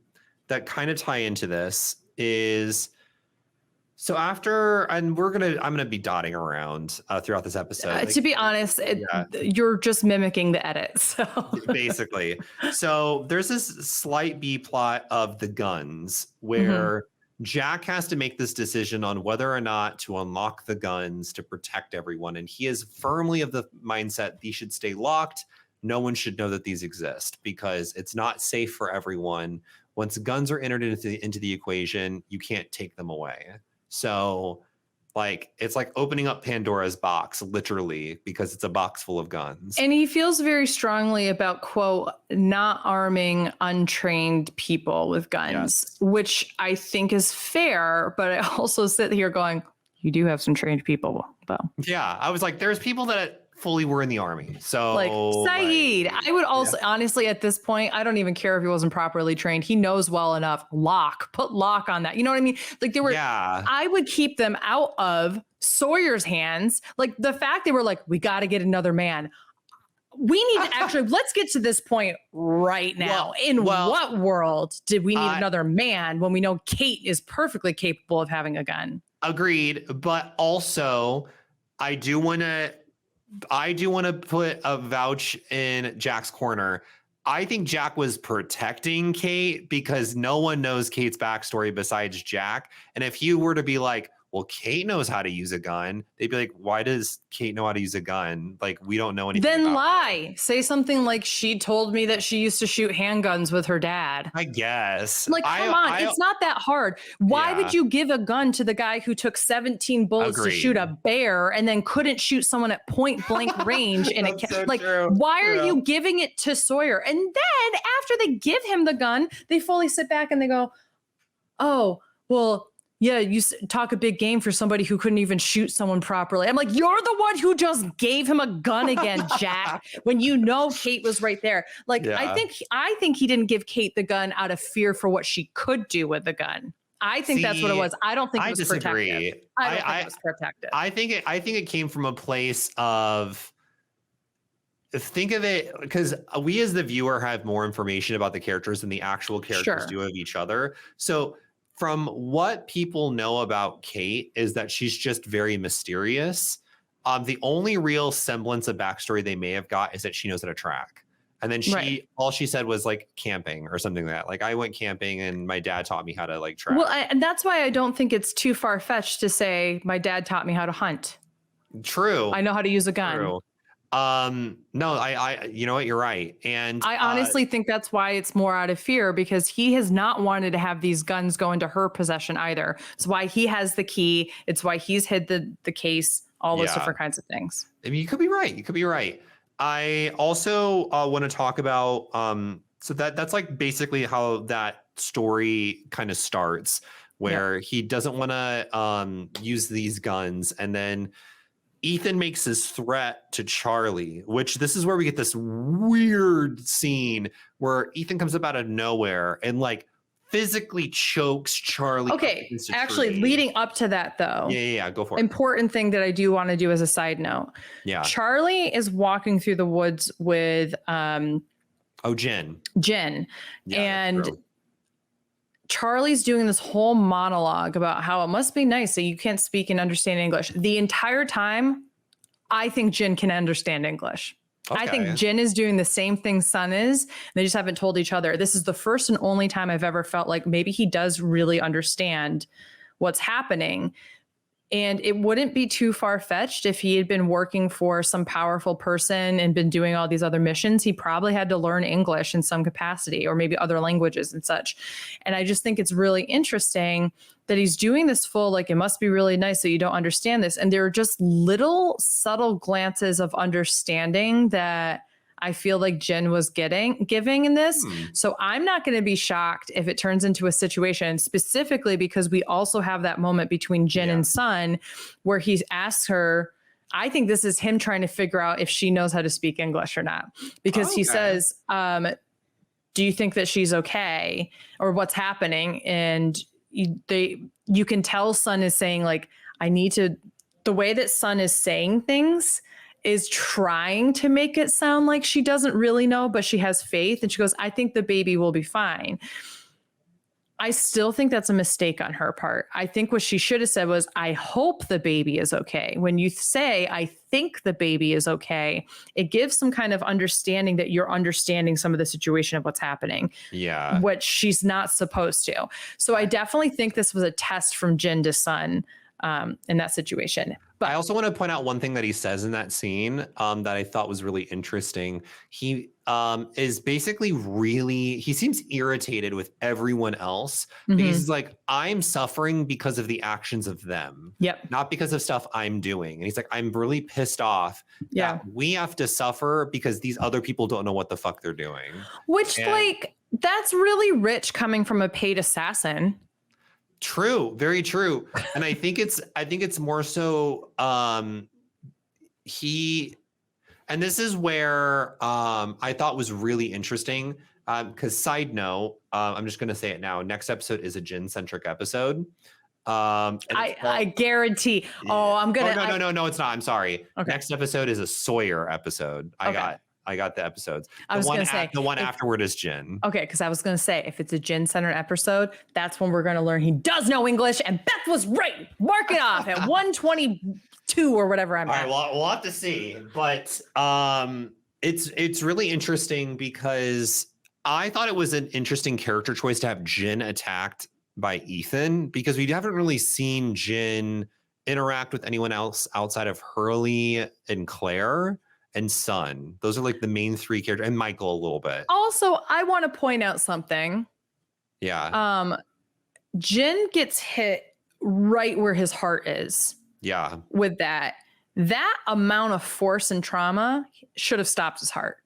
Speaker 1: that kind of tie into this is, so after, and I'm gonna be dotting around throughout this episode.
Speaker 2: To be honest, you're just mimicking the edit. So
Speaker 1: basically, so there's this slight B plot of the guns where Jack has to make this decision on whether or not to unlock the guns to protect everyone. And he is firmly of the mindset these should stay locked. No one should know that these exist because it's not safe for everyone. Once guns are entered into the equation, you can't take them away. So like, it's like opening up Pandora's box, literally, because it's a box full of guns.
Speaker 2: And he feels very strongly about, quote, not arming untrained people with guns, which I think is fair. But I also sit here going, you do have some trained people, though.
Speaker 1: Yeah, I was like, there's people that fully were in the army. So
Speaker 2: like Saeed, I would also honestly at this point, I don't even care if he wasn't properly trained. He knows well enough. Put lock on that. You know what I mean? Like they were, I would keep them out of Sawyer's hands. Like the fact they were like, we got to get another man. We need to actually, let's get to this point right now. What world did we need another man when we know Kate is perfectly capable of having a gun?
Speaker 1: Agreed. But also I do want to put a vouch in Jack's corner. I think Jack was protecting Kate because no one knows Kate's backstory besides Jack. And if he were to be like, well, Kate knows how to use a gun, they'd be like, why does Kate know how to use a gun? Like, we don't know anything.
Speaker 2: Then
Speaker 1: about
Speaker 2: lie.
Speaker 1: her.
Speaker 2: Say something like she told me that she used to shoot handguns with her dad.
Speaker 1: I guess.
Speaker 2: Like, come on. It's not that hard. Why would you give a gun to the guy who took 17 bullets to shoot a bear and then couldn't shoot someone at point blank range? And why are you giving it to Sawyer? And then after they give him the gun, they fully sit back and they go, oh, well, yeah, you talk a big game for somebody who couldn't even shoot someone properly. I'm like, you're the one who just gave him a gun again, Jack, when you know Kate was right there. Like, I think he didn't give Kate the gun out of fear for what she could do with the gun. I think that's what it was. I don't think it was protective. I don't think it was protective.
Speaker 1: I think it came from a place of, think of it, because we as the viewer have more information about the characters than the actual characters do of each other. So from what people know about Kate is that she's just very mysterious. The only real semblance of backstory they may have got is that she knows how to track. And then all she said was like camping or something like that. Like I went camping and my dad taught me how to like track.
Speaker 2: Well, and that's why I don't think it's too far fetched to say my dad taught me how to hunt.
Speaker 1: True.
Speaker 2: I know how to use a gun.
Speaker 1: True. No, I you know what, you're right. And
Speaker 2: I honestly think that's why it's more out of fear, because he has not wanted to have these guns go into her possession either. It's why he has the key. It's why he's hid the case, all those different kinds of things.
Speaker 1: I mean, you could be right. You could be right. I also want to talk about so that's like basically how that story kind of starts, where he doesn't want to use these guns, and then Ethan makes his threat to Charlie, which this is where we get this weird scene where Ethan comes up out of nowhere and like physically chokes Charlie.
Speaker 2: Okay, actually leading up to that though.
Speaker 1: Yeah, go for it.
Speaker 2: Important thing that I do want to do as a side note.
Speaker 1: Yeah.
Speaker 2: Charlie is walking through the woods with
Speaker 1: Jen.
Speaker 2: Yeah, and Charlie's doing this whole monologue about how it must be nice that you can't speak and understand English. The entire time, I think Jen can understand English. Okay. I think Jen is doing the same thing Sun is. They just haven't told each other. This is the first and only time I've ever felt like maybe he does really understand what's happening. And it wouldn't be too far-fetched if he had been working for some powerful person and been doing all these other missions. He probably had to learn English in some capacity, or maybe other languages and such. And I just think it's really interesting that he's doing this full, like, it must be really nice that you don't understand this. And there are just little subtle glances of understanding that I feel like Jen was giving in this. So I'm not going to be shocked if it turns into a situation, specifically because we also have that moment between Jen and Sun where he asks her, I think this is him trying to figure out if she knows how to speak English or not, because he says, do you think that she's okay, or what's happening? And you can tell Sun is saying, like, the way that Sun is saying things is trying to make it sound like she doesn't really know, but she has faith. And she goes, I think the baby will be fine. I still think that's a mistake on her part. I think what she should have said was, I hope the baby is okay. When you say, I think the baby is okay, it gives some kind of understanding that you're understanding some of the situation of what's happening. Yeah. Which she's not supposed to. So I definitely think this was a test from Jin to Sun in that situation. But
Speaker 1: I also want to point out one thing that he says in that scene that I thought was really interesting. He is basically he seems irritated with everyone else because he's like, I'm suffering because of the actions of them, not because of stuff I'm doing. And he's like, I'm really pissed off that we have to suffer because these other people don't know what the fuck they're doing.
Speaker 2: Which, like, that's really rich coming from a paid assassin.
Speaker 1: True, very true. And I think it's more so and this is where I thought was really interesting, because side note, I'm just going to say it now, next episode is a Jin-centric episode.
Speaker 2: I guarantee. Oh, I'm going to.
Speaker 1: No, it's not. I'm sorry. Okay. Next episode is a Sawyer episode. I got the episodes. The one afterward is Jin. Okay, because I was going to say, if it's a Jin-centered episode, that's when we're going to learn he does know English, and Beth was right. Mark it off at 122 or whatever I'm at. All right, we'll have to see. But it's really interesting because I thought it was an interesting character choice to have Jin attacked by Ethan, because we haven't really seen Jin interact with anyone else outside of Hurley and Claire and Sun. Those are like the main three characters, and Michael a little bit. Also, I want to point out something. Yeah. Jin gets hit right where his heart is. Yeah. With that amount of force and trauma should have stopped his heart.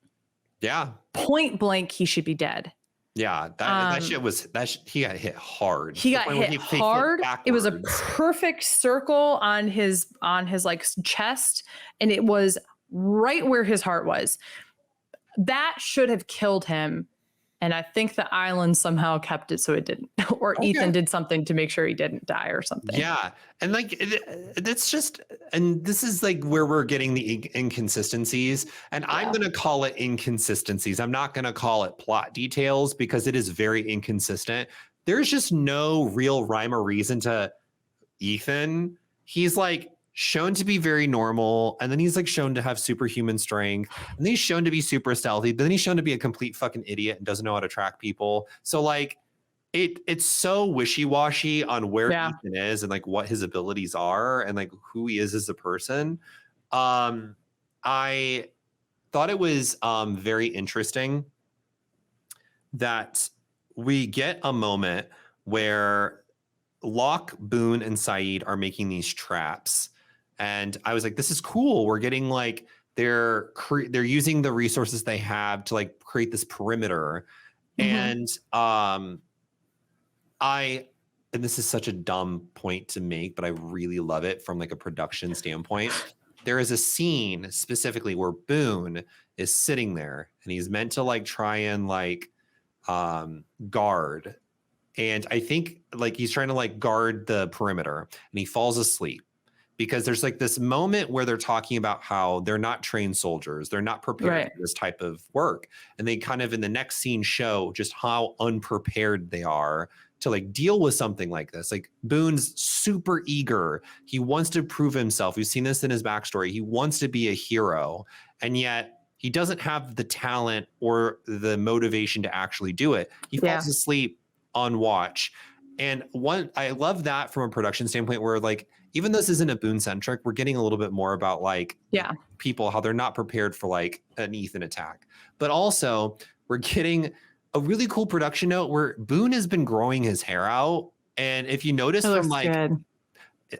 Speaker 1: Yeah. Point blank, he should be dead. Yeah, he got hit hard. He got hit hard. It was a perfect circle on his like chest, and it was right where his heart was. That should have killed him. And I think the island somehow kept it so it didn't, or Ethan did something to make sure he didn't die or something. Yeah. And like, it's just, and this is like where we're getting the inconsistencies, and I'm going to call it inconsistencies. I'm not going to call it plot details because it is very inconsistent. there's just no real rhyme or reason to Ethan. He's like shown to be very normal, and then he's like shown to have superhuman strength, and then he's shown to be super stealthy, but then he's shown to be a complete fucking idiot and doesn't know how to track people. So like it's so wishy-washy on where Ethan is and like what his abilities are and like who he is as a person. I thought it was very interesting that we get a moment where Locke, Boone, and Saeed are making these traps. And I was like, this is cool. We're getting like, they're using the resources they have to like create this perimeter. And and this is such a dumb point to make, but I really love it from like a production standpoint. There is a scene specifically where Boone is sitting there and he's meant to like try and like guard. And I think like he's trying to like guard the perimeter and he falls asleep because there's like this moment where they're talking about how they're not trained soldiers. They're not prepared for this type of work. And they kind of in the next scene show just how unprepared they are to like deal with something like this. Like Boone's super eager. He wants to prove himself. We've seen this in his backstory. He wants to be a hero. And yet he doesn't have the talent or the motivation to actually do it. He falls asleep on watch. And I love that from a production standpoint where like, even though this isn't a Boone centric, we're getting a little bit more about like people, how they're not prepared for like an Ethan attack. But also we're getting a really cool production note where Boone has been growing his hair out. And if you notice from like, good.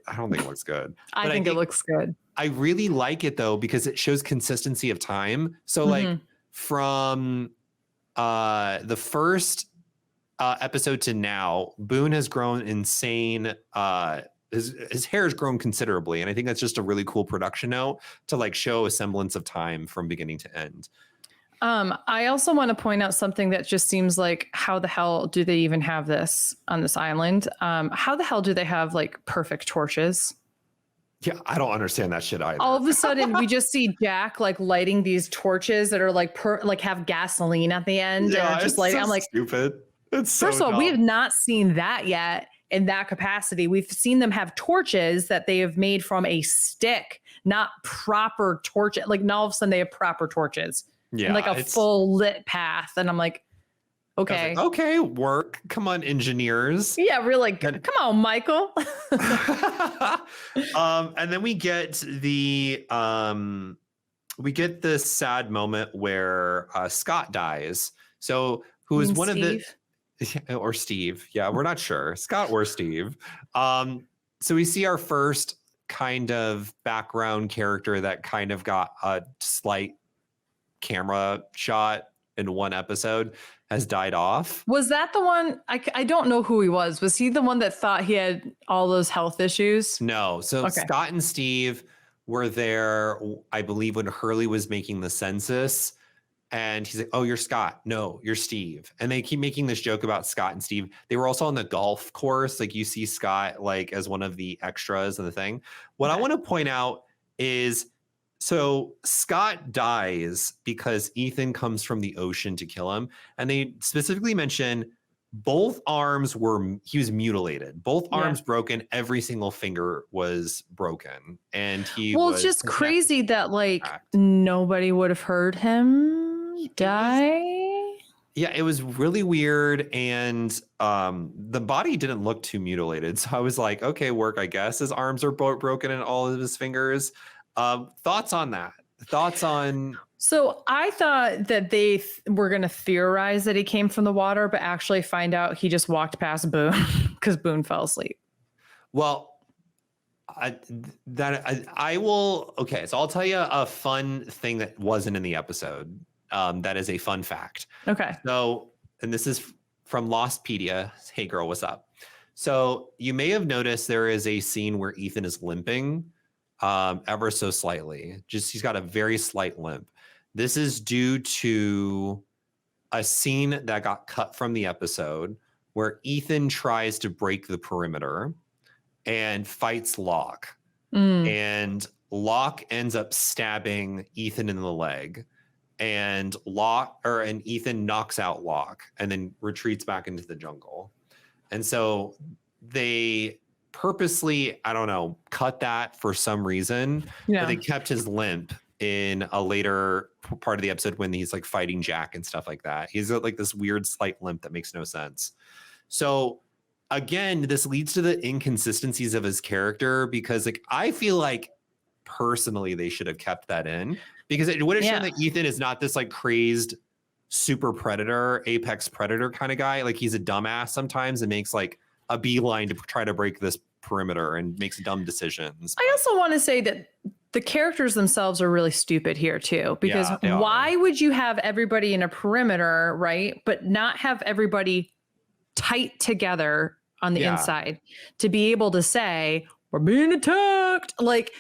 Speaker 1: I don't think it looks good.
Speaker 2: I think it looks good.
Speaker 1: I really like it though, because it shows consistency of time. So like from the first episode to now, Boone has grown insane. His hair has grown considerably. And I think that's just a really cool production note to like show a semblance of time from beginning to end.
Speaker 2: I also want to point out something that just seems like, how the hell do they even have this on this island? How the hell do they have like perfect torches?
Speaker 1: Yeah, I don't understand that shit either.
Speaker 2: All of a sudden, we just see Jack like lighting these torches that are like have gasoline at the end.
Speaker 1: Yeah,
Speaker 2: and just
Speaker 1: it's
Speaker 2: like
Speaker 1: so
Speaker 2: I'm like,
Speaker 1: stupid. It's so
Speaker 2: first of all,
Speaker 1: dumb.
Speaker 2: we have not seen that yet in that capacity. We've seen them have torches that they have made from a stick, not proper torch. Like now all of a sudden they have proper torches.
Speaker 1: Yeah,
Speaker 2: and like a full lit path. And I'm like, okay.
Speaker 1: Like, okay, work. Come on, engineers.
Speaker 2: Yeah, really. Come on, Michael.
Speaker 1: And then we get the this sad moment where Scott dies. So who is one
Speaker 2: Steve?
Speaker 1: of the or Steve. Yeah, we're not sure. Scott or Steve. So we see our first kind of background character that kind of got a slight camera shot in one episode has died off.
Speaker 2: Was that the one? I don't know who he was. Was he the one that thought he had all those health issues?
Speaker 1: No. So Scott and Steve were there, I believe, when Hurley was making the census. And he's like, oh, you're Scott. No, you're Steve. And they keep making this joke about Scott and Steve. They were also on the golf course. Like you see Scott like as one of the extras in the thing. What I want to point out is, so Scott dies because Ethan comes from the ocean to kill him. And they specifically mention both arms he was mutilated. Both arms broken. Every single finger was broken. And
Speaker 2: it's just crazy that like nobody would have heard him die.
Speaker 1: Yeah, it was really weird. And the body didn't look too mutilated. So I was like, okay, work, I guess. His arms are broken and all of his fingers. Thoughts on that? Thoughts on...
Speaker 2: So I thought that they were going to theorize that he came from the water, but actually find out he just walked past Boone because Boone fell asleep.
Speaker 1: Well, I will... Okay, so I'll tell you a fun thing that wasn't in the episode. That is a fun fact.
Speaker 2: Okay.
Speaker 1: So, and this is from Lostpedia. Hey girl, what's up? So you may have noticed there is a scene where Ethan is limping ever so slightly. Just he's got a very slight limp. This is due to a scene that got cut from the episode where Ethan tries to break the perimeter and fights Locke. And Locke ends up stabbing Ethan in the leg. And Ethan knocks out Locke and then retreats back into the jungle. And so they purposely, I don't know, cut that for some reason, but they kept his limp in a later part of the episode when he's like fighting Jack and stuff like that. He's got like this weird slight limp that makes no sense. So again, this leads to the inconsistencies of his character, because like I feel like personally they should have kept that in, because it would have shown that Ethan is not this like crazed super predator, apex predator kind of guy. Like he's a dumbass sometimes and makes like a beeline to try to break this perimeter and makes dumb decisions.
Speaker 2: I also want to say that the characters themselves are really stupid here too, because why would you have everybody in a perimeter, right? But not have everybody tight together on the inside to be able to say, we're being attacked. Like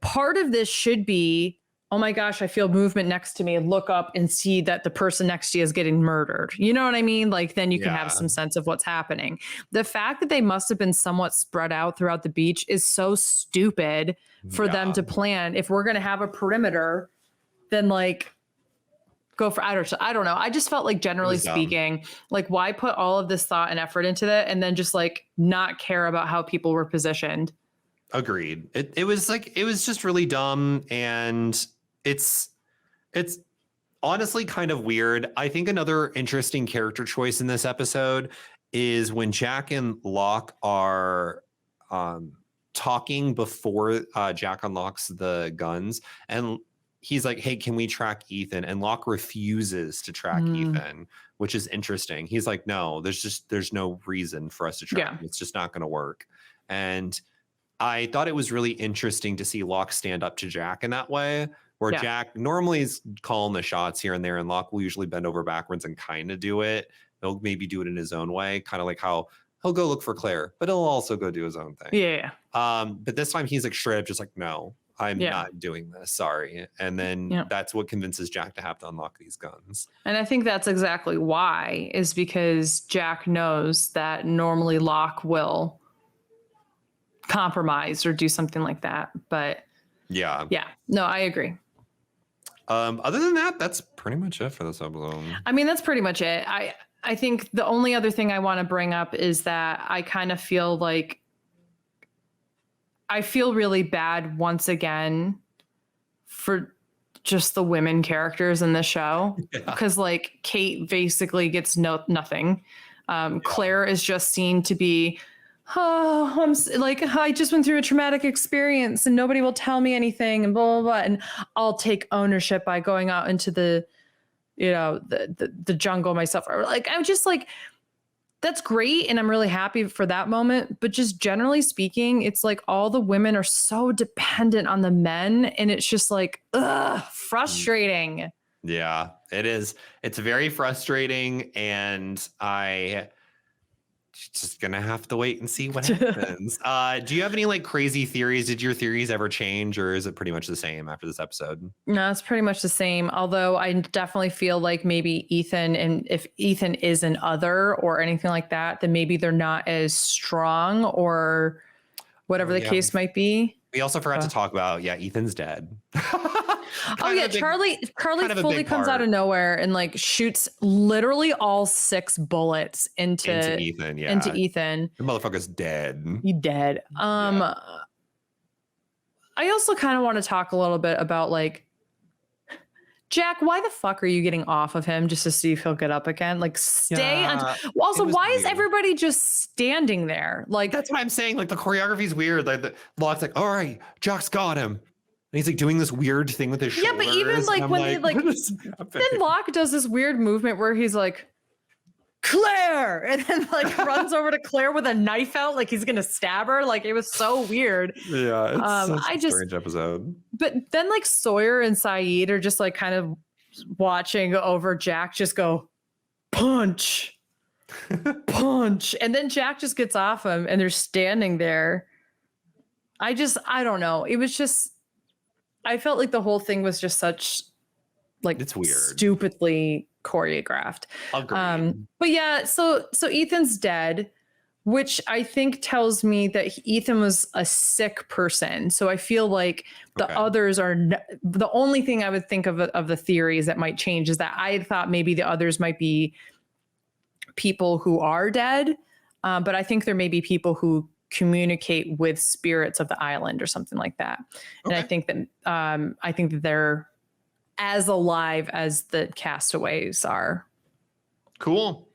Speaker 2: part of this should be, oh my gosh, I feel movement next to me, look up and see that the person next to you is getting murdered. You know what I mean? Like then you can have some sense of what's happening. The fact that they must have been somewhat spread out throughout the beach is so stupid for them to plan. If we're going to have a perimeter, then like go for, I don't know. I just felt like generally speaking, like why put all of this thought and effort into that and then just like not care about how people were positioned?
Speaker 1: Agreed. It was just really dumb, and it's honestly kind of weird. I think another interesting character choice in this episode is when Jack and Locke are talking before Jack unlocks the guns, and he's like, hey, can we track Ethan? And Locke refuses to track Ethan, which is interesting. He's like, no, there's no reason for us to track him. It's just not going to work. And I thought it was really interesting to see Locke stand up to Jack in that way, where Jack normally is calling the shots here and there, and Locke will usually bend over backwards and kind of do it. He'll maybe do it in his own way, kind of like how he'll go look for Claire, but he'll also go do his own thing.
Speaker 2: Yeah.
Speaker 1: But this time he's like straight up just like, no, I'm not doing this. Sorry. And then that's what convinces Jack to have to unlock these guns.
Speaker 2: And I think that's exactly why, is because Jack knows that normally Locke will compromise or do something like that. But no, I agree.
Speaker 1: Other than that, that's pretty much it for this episode.
Speaker 2: I mean, that's pretty much it. I think the only other thing I want to bring up is that I kind of feel like I feel really bad once again for just the women characters in the show, because like Kate basically gets nothing. Claire is just seen to be, I'm like, I just went through a traumatic experience and nobody will tell me anything and blah, blah, blah. And I'll take ownership by going out into the jungle myself. Or like, I'm just like, that's great. And I'm really happy for that moment. But just generally speaking, it's like all the women are so dependent on the men. And it's just like, frustrating.
Speaker 1: Yeah, it is. It's very frustrating. And just gonna have to wait and see what happens. Do you have any like crazy theories? Did your theories ever change, or is it pretty much the same after this episode?
Speaker 2: No, it's pretty much the same. Although I definitely feel like maybe Ethan, and if Ethan is an other or anything like that, then maybe they're not as strong or whatever the case might be.
Speaker 1: We also forgot to talk about, Ethan's dead.
Speaker 2: Charlie fully comes out of nowhere and like shoots literally all 6 bullets into Ethan.
Speaker 1: The motherfucker's dead.
Speaker 2: He's dead. I also kind of want to talk a little bit about like, Jack, why the fuck are you getting off of him just to see if he'll get up again? Like stay also, why is everybody just standing there? Like,
Speaker 1: that's what I'm saying. Like the choreography is weird. Like the Locke's like, all right, Jack's got him. And he's like doing this weird thing with his shoulders.
Speaker 2: Yeah, but even like when he like, then Locke does this weird movement where he's like, Claire, and then like runs over to Claire with a knife out, like he's gonna stab her. Like it was so weird.
Speaker 1: Yeah, it's a strange episode.
Speaker 2: But then like Sawyer and Saeed are just like kind of watching over Jack just go punch, punch, and then Jack just gets off him, and they're standing there. I don't know. It was just, I felt like the whole thing was just such like,
Speaker 1: it's weird,
Speaker 2: stupidly choreographed.
Speaker 1: Agreed.
Speaker 2: But yeah, so Ethan's dead, which I think tells me that Ethan was a sick person. So I feel like the others are the only thing I would think of the theories that might change is that I thought maybe the others might be people who are dead, but I think there may be people who communicate with spirits of the island or something like that. And I think that they're as alive as the castaways are.
Speaker 1: Cool.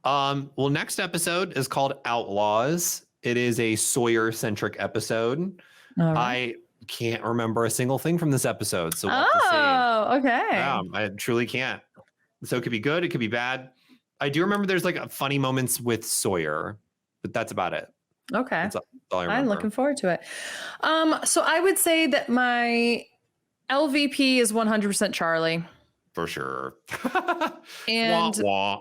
Speaker 1: Well, next episode is called Outlaws. It is a Sawyer-centric episode.
Speaker 2: All right.
Speaker 1: I can't remember a single thing from this episode, so we'll have to see.
Speaker 2: Okay.
Speaker 1: Yeah, I truly can't. So it could be good, it could be bad. I do remember there's like funny moments with Sawyer, but that's about it.
Speaker 2: Okay.
Speaker 1: That's all I remember.
Speaker 2: I'm looking forward to it. So I would say that my LVP is 100% Charlie.
Speaker 1: For sure.
Speaker 2: And
Speaker 1: wah, wah.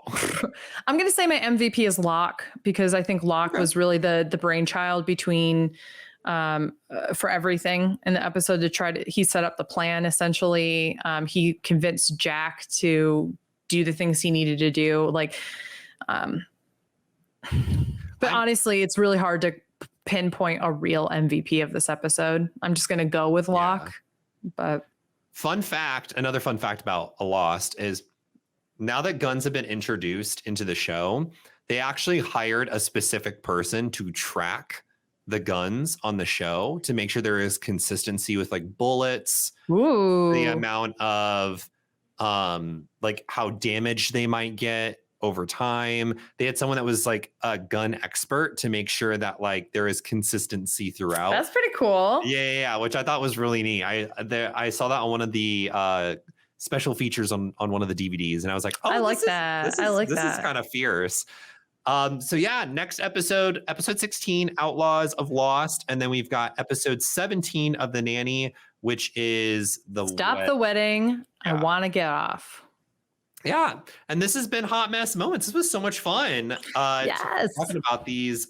Speaker 2: I'm going to say my MVP is Locke, because I think Locke was really the brainchild between for everything in the episode he set up the plan. Essentially, he convinced Jack to do the things he needed to do. But honestly, it's really hard to pinpoint a real MVP of this episode. I'm just going to go with Locke. Yeah. But
Speaker 1: another fun fact about Lost is now that guns have been introduced into the show, they actually hired a specific person to track the guns on the show to make sure there is consistency with like bullets, the amount of like how damaged they might get over time. They had someone that was like a gun expert to make sure that like there is consistency throughout.
Speaker 2: That's pretty cool.
Speaker 1: Yeah, which I thought was really neat. I saw that on one of the special features on one of the DVDs, and I was like, oh,
Speaker 2: I like that.
Speaker 1: This is kind of fierce. So yeah, next episode 16, Outlaws of Lost, and then we've got episode 17 of The Nanny, which is
Speaker 2: Stop the Wedding. Yeah. I want to get off.
Speaker 1: Yeah, and this has been Hot Mess Moments. This was so much fun.
Speaker 2: Yes,
Speaker 1: talking about these.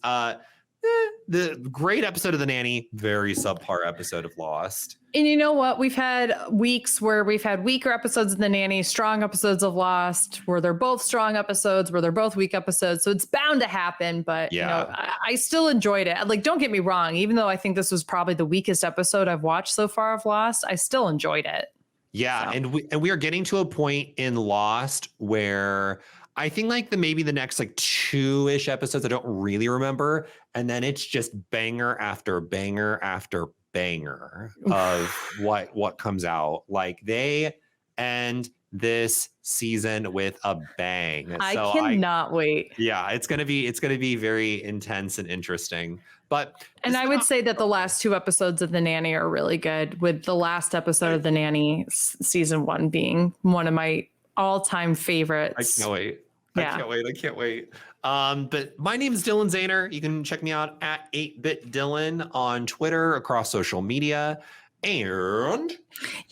Speaker 1: The great episode of The Nanny, very subpar episode of Lost.
Speaker 2: And you know what? We've had weeks where we've had weaker episodes of The Nanny, strong episodes of Lost, where they're both strong episodes, where they're both weak episodes. So it's bound to happen. But you know, I still enjoyed it. Like, don't get me wrong. Even though I think this was probably the weakest episode I've watched so far of Lost, I still enjoyed it.
Speaker 1: Yeah, so. and we are getting to a point in Lost where I think like maybe the next like 2-ish episodes I don't really remember, and then it's just banger after banger after banger of what comes out. Like they end this season with a bang.
Speaker 2: I cannot wait.
Speaker 1: Yeah, it's gonna be very intense and interesting.
Speaker 2: And I would say that the last 2 episodes of The Nanny are really good, with the last episode of The Nanny season 1 being one of my all-time favorites.
Speaker 1: I can't wait. I can't wait. But my name is Dylan Zahner. You can check me out at 8-Bit Dylan on Twitter, across social media. And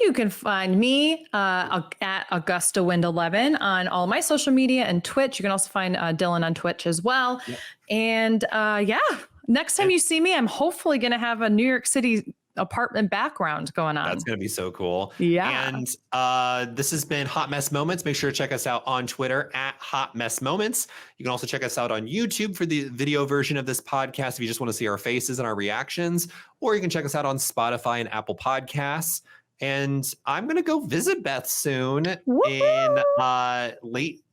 Speaker 2: you can find me at AugustaWind11 on all my social media and Twitch. You can also find Dylan on Twitch as well. Yep. And next time you see me, I'm hopefully going to have a New York City apartment background going on.
Speaker 1: That's going to be so cool.
Speaker 2: Yeah.
Speaker 1: And this has been Hot Mess Moments. Make sure to check us out on Twitter at Hot Mess Moments. You can also check us out on YouTube for the video version of this podcast if you just want to see our faces and our reactions, or you can check us out on Spotify and Apple Podcasts. And I'm going to go visit Beth soon. Woo-hoo!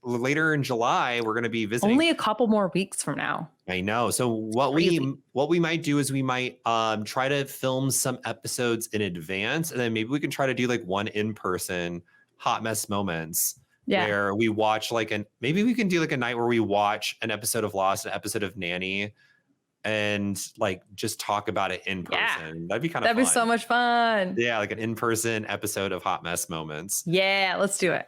Speaker 1: Later in July. We're going to be visiting.
Speaker 2: Only a couple more weeks from now.
Speaker 1: I know. So what we might do is we might try to film some episodes in advance, and then maybe we can try to do like one in-person Hot Mess Moments where we watch maybe we can do like a night where we watch an episode of Lost, an episode of Nanny, and like just talk about it in person. Yeah. That'd be kind of fun.
Speaker 2: That'd be so much fun.
Speaker 1: Yeah, like an in-person episode of Hot Mess Moments.
Speaker 2: Yeah, let's do it.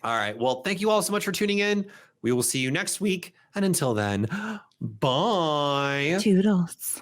Speaker 1: All right. Well, thank you all so much for tuning in. We will see you next week. And until then, bye.
Speaker 2: Toodles.